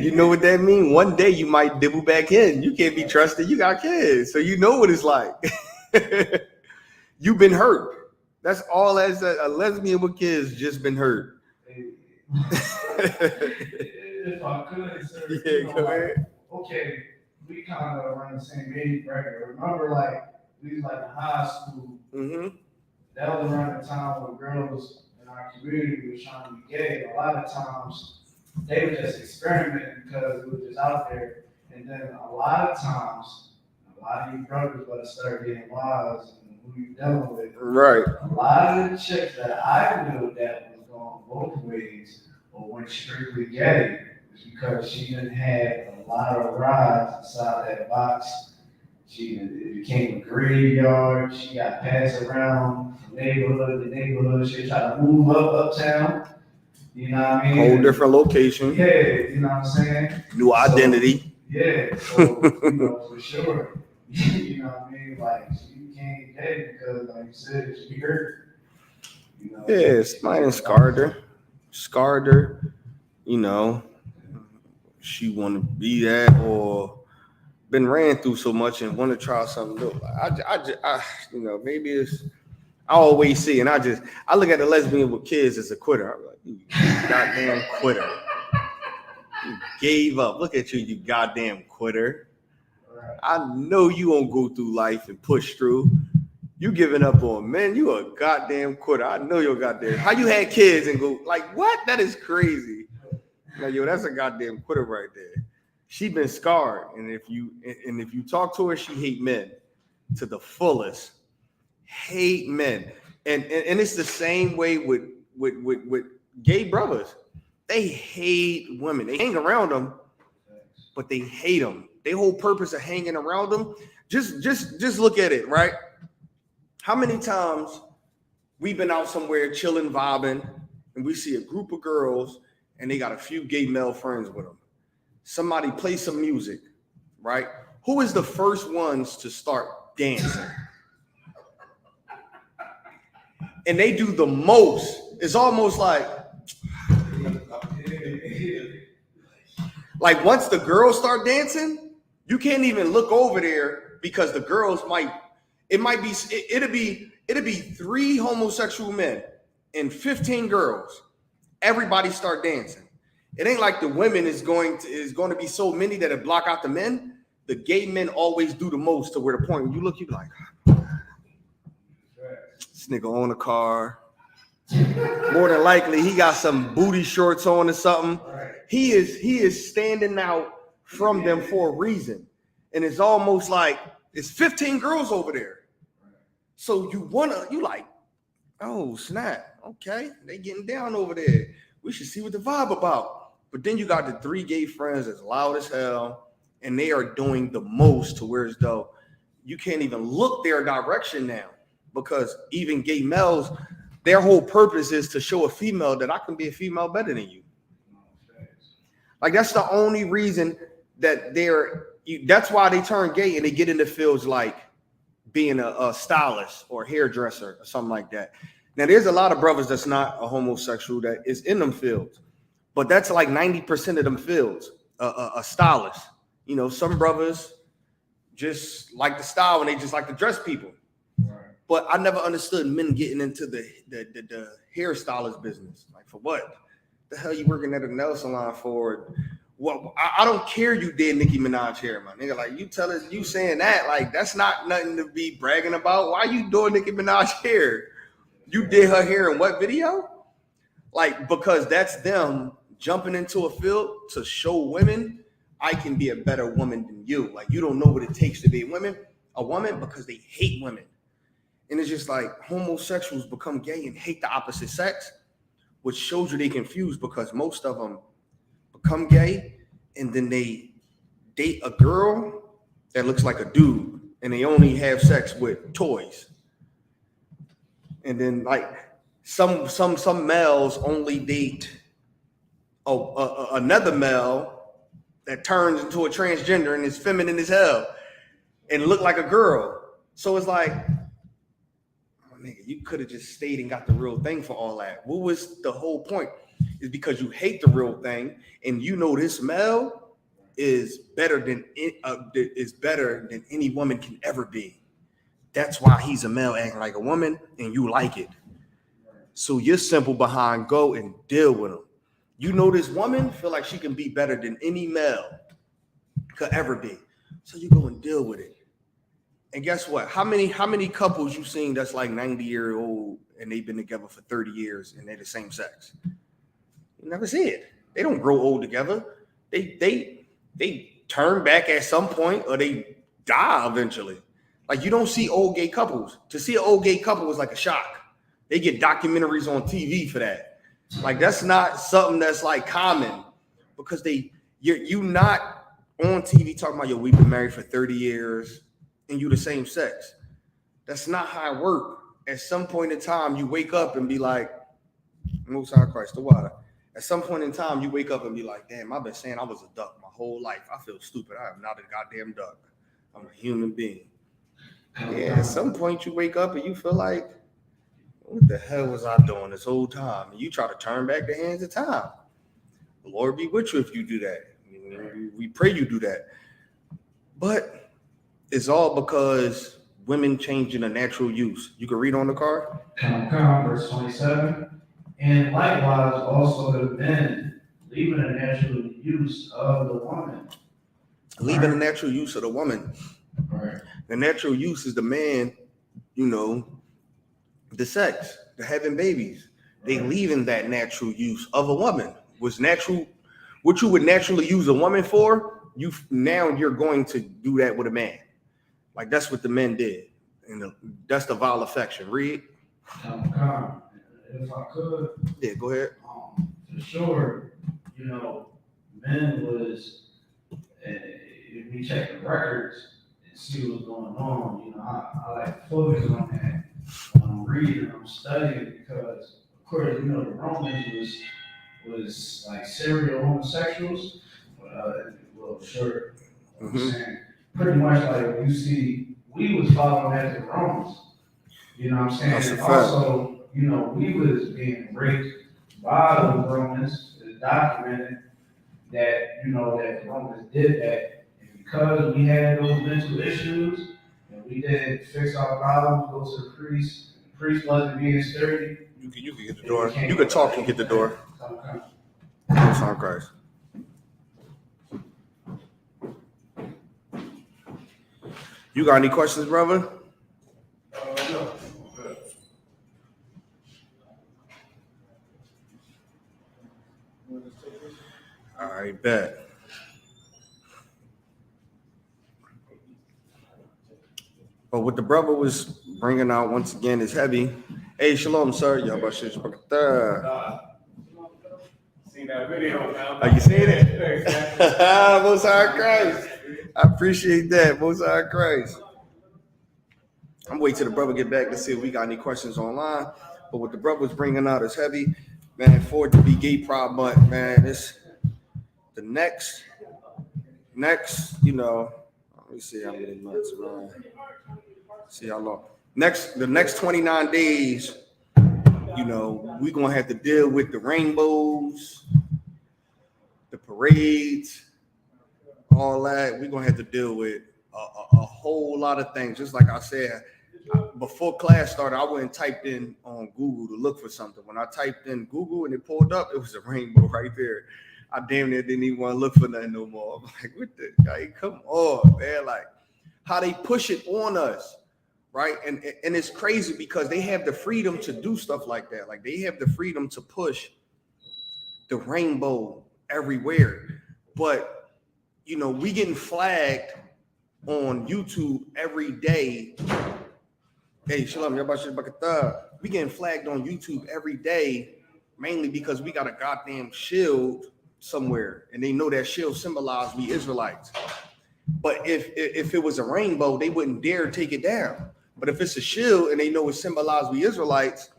You know what that means? One day you might dibble back in. You can't be trusted. You got kids. So you know what it's like. You've been hurt. That's all as a lesbian with kids just been hurt. If I could, sir, go ahead. Okay, we kind of around the same age bracket. Remember, we was in high school. Mm-hmm. That was around the time when girls in our community was trying to be gay. A lot of times they were just experimenting because it was just out there. And then a lot of times, a lot of you brothers better start getting wives and who you dealing with. Right. A lot of the chicks that I knew that was going both ways or went strictly gay was because she didn't have a lot of rides inside that box. It became a graveyard. She got passed around from neighborhood to neighborhood. She tried to move uptown. You know what I mean? Whole different location. Yeah, you know what I'm saying? New identity. So, for sure. You know what I mean? She became gay because, like you said, she hurt. Yeah, somebody scarred her. She want to be that or been ran through so much and want to try something new. I maybe it's, I always see, and I look at the lesbian with kids as a quitter. I'm like, you goddamn quitter. You gave up. Look at you, you goddamn quitter. I know you won't go through life and push through. You giving up on men. You a goddamn quitter. I know you're goddamn. How you had kids and go like what? That is crazy. Like, that's a goddamn quitter right there. She been scarred, and if you talk to her, she hate men to the fullest. Hate men, and it's the same way with gay brothers. They hate women. They hang around them, but they hate them. Their whole purpose of hanging around them. Just look at it, right? How many times we've been out somewhere chilling, vibing, and we see a group of girls and they got a few gay male friends with them. Somebody play some music, right? Who is the first ones to start dancing? And they do the most. It's almost like once the girls start dancing, you can't even look over there because the girls it'll be 3 homosexual men and 15 girls. Everybody start dancing. It ain't like the women is going to be so many that it block out the men. The gay men always do the most to where the point when you look, you be like, this nigga own a car. More than likely, he got some booty shorts on or something. He is standing out from them for a reason. And it's almost like it's 15 girls over there. So you like, oh snap, okay, they getting down over there. We should see what the vibe about. But then you got the 3 gay friends that's loud as hell, and they are doing the most to where as though you can't even look their direction now, because even gay males, their whole purpose is to show a female that I can be a female better than you. Like that's the only reason that that's why they turn gay and they get into fields like being a stylist or hairdresser or something like that. Now, there's a lot of brothers that's not a homosexual that is in them fields, but that's like 90% of them fields, a stylist. You know, some brothers just like the style and they just like to dress people. Right. But I never understood men getting into the hairstylist business. Like, for what? The hell you working at a nail salon for? Well, I don't care you did Nicki Minaj hair, my nigga. Like, you saying that, like, that's not nothing to be bragging about. Why you doing Nicki Minaj hair? You did her hair in what video? Like, because that's them jumping into a field to show women, I can be a better woman than you. Like, you don't know what it takes to be a woman because they hate women. And it's just like homosexuals become gay and hate the opposite sex, which shows you they confused because most of them become gay and then they date a girl that looks like a dude and they only have sex with toys. And then like some males only date another male that turns into a transgender and is feminine as hell and look like a girl. So it's like, oh, nigga, you could have just stayed and got the real thing for all that. What was the whole point? Is because you hate the real thing and you know this male is better than any woman can ever be. That's why he's a male acting like a woman and you like it. So you're simple behind, go and deal with him. You know this woman feel like she can be better than any male could ever be. So you go and deal with it. And guess what? How many couples you seen that's like 90-year-old and they've been together for 30 years and they're the same sex? You never see it. They don't grow old together. They turn back at some point or they die eventually. Like, you don't see old gay couples. To see an old gay couple is like a shock. They get documentaries on TV for that. Like, that's not something that's like common because you're not on TV talking about, yo, we've been married for 30 years and you the same sex. That's not how it works. At some point in time, you wake up and be like, Most High Christ, the water. At some point in time, you wake up and be like, damn, I've been saying I was a duck my whole life. I feel stupid. I am not a goddamn duck. I'm a human being. Yeah, at some point you wake up and you feel like, what the hell was I doing this whole time? And you try to turn back the hands of time. The Lord be with you if you do that. We pray you do that. But it's all because women changing a natural use. You can read on the card. Verse 27. And likewise also the men, leaving the natural use of the woman. Leaving the natural use of the woman. Right. The natural use is the man, the sex, the having babies. They leaving that natural use of a woman. Was natural, what you would naturally use a woman for, you're going to do that with a man. Like, that's what the men did. And that's the vile affection. Read. If I could. Yeah, go ahead. For sure, men was, if we check the records and see what's going on, I like to focus on that when I'm reading, I'm studying, because course, you know, the Romans was like serial homosexuals, well, sure. I'm saying pretty much like you see, we was following after the Romans. You know what I'm saying? That's a And fact. also, you know, we was being raped by the Romans. It's documented that, you know, that the Romans did that. And because we had those mental issues and we didn't fix our problems, go to the priest, the priest wasn't being sturdy. You can get the door. You can talk and get the door. Most High Christ. You got any questions, brother? No. All right, bet. But what the brother was bringing out once again is heavy. Hey, shalom, sir. Seen that video now. Are you seeing it? Most High Christ. I appreciate that. Most High Christ. I'm waiting till the brother get back to see if we got any questions online. But what the brother was bringing out is heavy. Man, for it to be Gay Pride Month, man, it's the next, you know, let me see how many months, man. See how long. The next 29 days, you know, we're going to have to deal with the rainbows, the parades, all that. We're going to have to deal with a whole lot of things. Just like I said, before class started, I went and typed in on Google to look for something. When I typed in Google and it pulled up, it was a rainbow right there. I damn near didn't even want to look for nothing no more. I'm like, what the guy? Come on, man. Like, how they push it on us, right? And it's crazy because they have the freedom to do stuff like that. Like, they have the freedom to push the rainbow everywhere. But, you know, we getting flagged on YouTube every day. Hey, shalom, we getting flagged on YouTube every day, mainly because we got a goddamn shield somewhere, and they know that shield symbolizes we Israelites. But if it was a rainbow, they wouldn't dare take it down. But if it's a shield and they know it symbolizes we Israelites,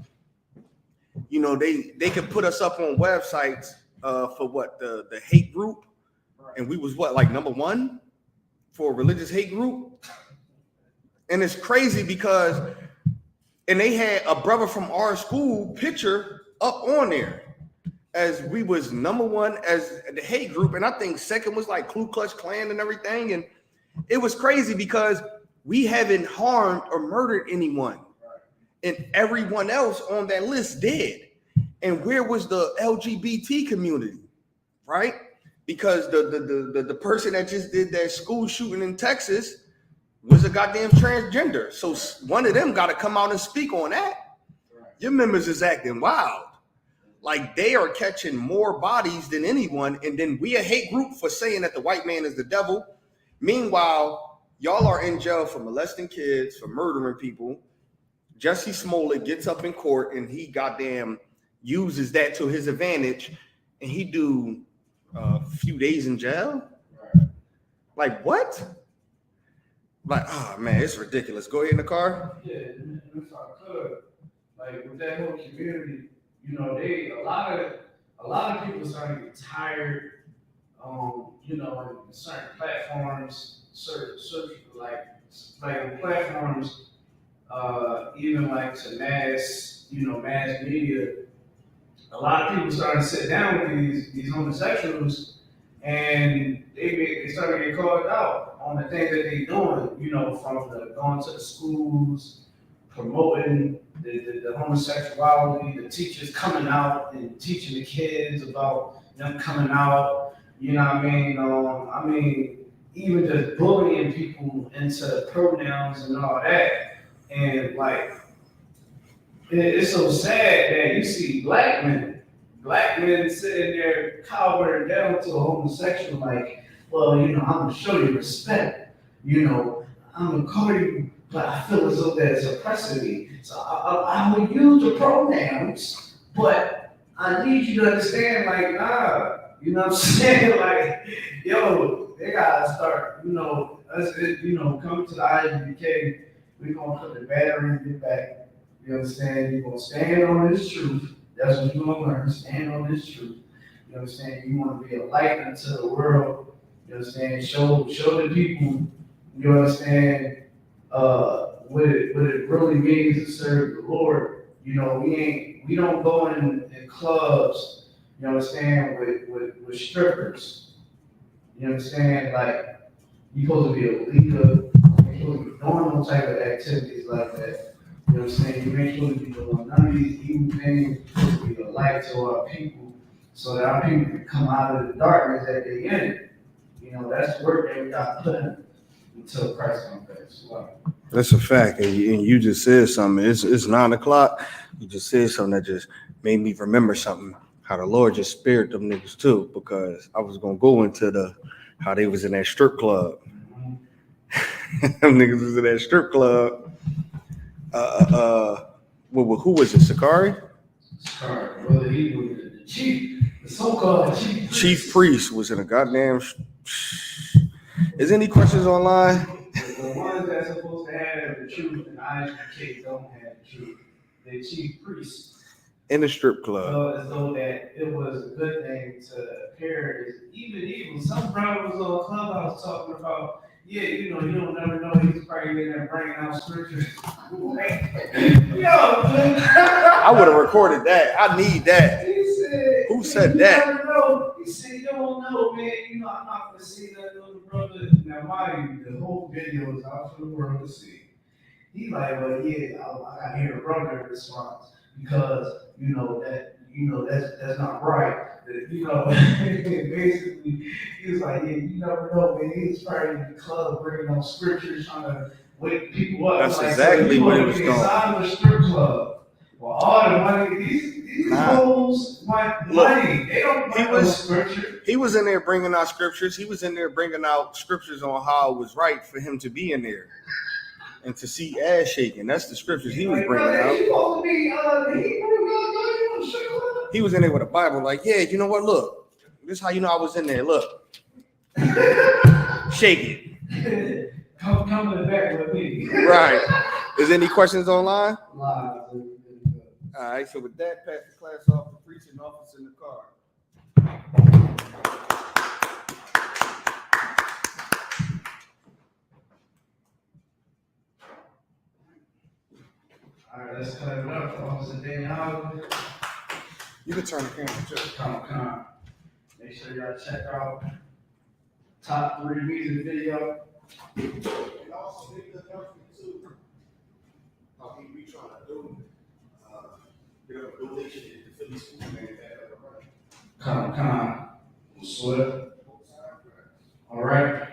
you know, they can put us up on websites for what, the hate group, and we was what, like #1 for a religious hate group. And it's crazy because, and they had a brother from our school picture up on there as we was #1 as the hate group. And I think second was like Ku Klux Klan and everything. And it was crazy because we haven't harmed or murdered anyone. And everyone else on that list did. And where was the LGBT community, right? Because the person that just did that school shooting in Texas was a goddamn transgender. So one of them got to come out and speak on that. Your members is acting wild. Like, they are catching more bodies than anyone. And then we a hate group for saying that the white man is the devil. Meanwhile, y'all are in jail for molesting kids, for murdering people. Jesse Smollett gets up in court and he goddamn uses that to his advantage. And he do a few days in jail. Like, what? Like, oh man, it's ridiculous. Go ahead in the car. Yeah, and if I could, like with that whole community, you know, a lot of people starting to get tired. You know, on certain platforms, certain like on platforms, even like to mass media. A lot of people starting to sit down with these homosexuals, and they started to get called out on the things that they're doing, you know, from going to the schools, promoting the homosexuality, the teachers coming out and teaching the kids about them coming out, you know what I mean? Even just bullying people into pronouns and all that. And like, it's so sad that you see black men sitting there cowering down to a homosexual, like, well, you know, I'm gonna show you respect. You know, I'm gonna call you, but I feel as though that's oppressing me. So I will use the pronouns, but I need you to understand, like, nah, you know what I'm saying? Like, yo, they gotta start, you know, come to the ISBK. We're gonna put the battery in your back. You understand? You're gonna stand on this truth That's what you're gonna learn. Stand on this truth. You understand? You want to be a light unto the world. You understand? Show the people. You understand? What it really means to serve the Lord. You know, we don't go in clubs. You understand? With strippers. You understand? Like you supposed to be a leader. You're supposed to be doing those type of activities like that. You know what I'm saying? You ain't supposed to be doing none of these evil things. You're supposed to be a light to our people so that our people can come out of the darkness that they in. You know, that's the work that we got to put in until Christ comes back. So, That's a fact. And you just said something. It's 9:00. You just said something that just made me remember something. How the Lord just spared them niggas too, because I was gonna go into how they was in that strip club. Them niggas was in that strip club. Who was it? Sakari? Sorry, brother, he was the chief, the so-called chief. Chief Priest was in a goddamn. Is any questions online? The ones that's supposed to have the truth and Isupk don't have the truth. The chief priest. In the strip club. As though that it was a good thing to appear as even some brothers on Clubhouse talking about, yeah, you know, you don't never know, he's probably in there bringing out scriptures. I would have recorded that. I need that. He said, who said that? Never know. He said, you don't know, man. You know, I'm not gonna see that little brother. Now, mind you, the whole video is out for the world to see. He like, well, yeah, I got to hear a brother response because that's not right. You know, basically, he was like, yeah, you never know, man. He was probably in the club bringing on scriptures, trying to wake people up. That's like, exactly so what it was going. Inside of a strip club. Well, all the money, these hoes want money. They don't want scripture. He was in there bringing out scriptures. He was in there bringing out scriptures on how it was right for him to be in there and to see ass shaking. That's the scriptures he was bringing out. He was in there with a Bible, like, yeah, you know what? Look, this is how you know I was in there. Look, shake it. Come to the back with me. Right. Is there any questions online? Live. All right, so with that, pass the class off to preaching office in the car. All right, let's cut it up for Officer Daniel. You can turn the camera too. Come. Make sure y'all check out top 3 music video. And also, make the announcement too. We trying to do get a donation to the Philly school man. Come. Swift. All right.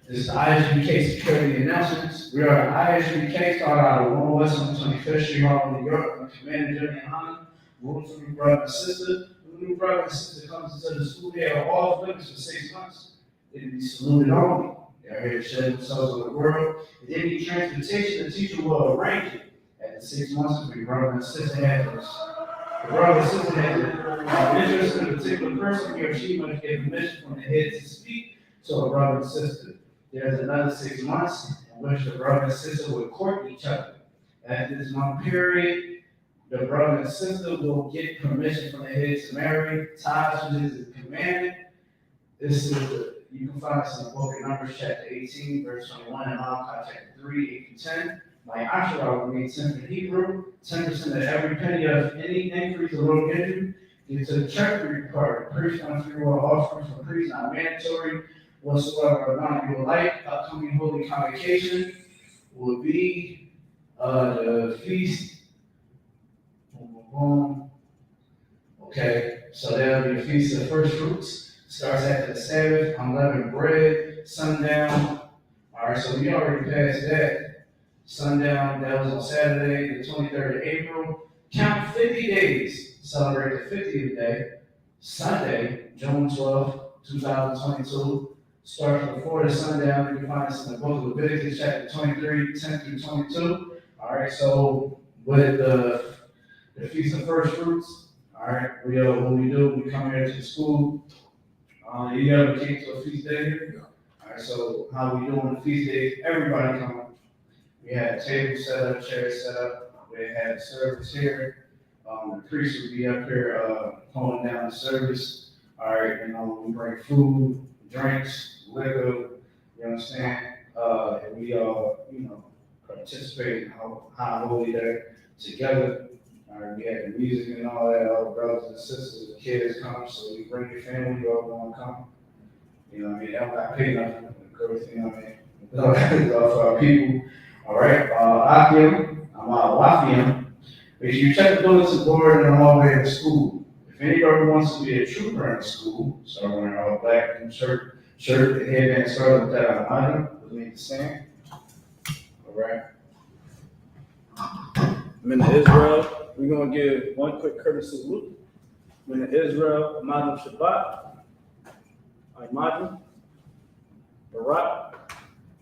This is the ISUK security announcements. We are at ISUK, started out of 101 on 25th Street, Harlem, New York. I'm Commander Jimmy Hanna. Rules for new brother and sister. When new brother and sister comes into the school, they are all witness for 6 months. They will be saluted only. They are here to share themselves with the world. If they need transportation, the teacher will arrange it. At the 6 months, if your brother and sister have this. The brother and sister has interest in a particular person, he or she must get permission from the head to speak to a brother and sister. There's another 6 months in which the brother and sister will court each other. At this month period, the brother and sister will get permission from the head to marry. Ties to this is commanded. This is you can find this in the book of Numbers, chapter 18, verse 21, and Malachi, chapter 3, 8-10. My Asherah will mean 10 in Hebrew. 10% of every penny of any increase the Lord gives you. Give to the treasury part. Priest unto you are offerings from priests, not mandatory. Whatsoever amount you would like, upcoming holy convocation will be the feast. Okay, so there'll be a feast of first fruits. Starts after the Sabbath, unleavened bread, sundown. All right, so we already passed that. Sundown, that was on Saturday, the 23rd of April. Count 50 days, celebrate the 50th day. Sunday, June 12th, 2022. Starts before the sundown. You can find this in the book of Leviticus, chapter 23, 10 through 22. All right, so with the Feast of First Fruits, all right, what we do, we come here to the school. You ever came to a feast day here? Yeah. All right, so how we do on the feast days, everybody come. We had a table set up, chairs set up. We had service here. The priest will be up here holding down the service. All right, we bring food, drinks, liquor. You understand? And we participate in High Holy Day together. All right, we have the music and all that. All the brothers and sisters, the kids come, so you bring your family. You all want to come. You know what I mean? They don't got to pay nothing. Everything, you know what I mean? For our people. All right, I'm Wafiam. Make sure you check the bulletin board and all the way to school. If anybody wants to be a trooper in school, start wearing all black and shirt, the headband, start with that honor, with me to stand. All right. Men of Israel, we're going to give one quick courtesy salute. Men of Israel, Madam Shabbat, Imagine, Barak,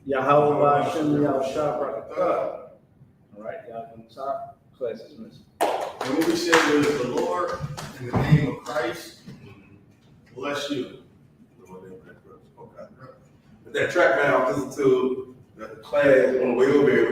Yahweh Hashem Yahushua Barakatah. All right, y'all on top, class is missing. And what we said was the Lord, in the name of Christ, bless you. Okay. But that track man, I listened to the class on the way over here.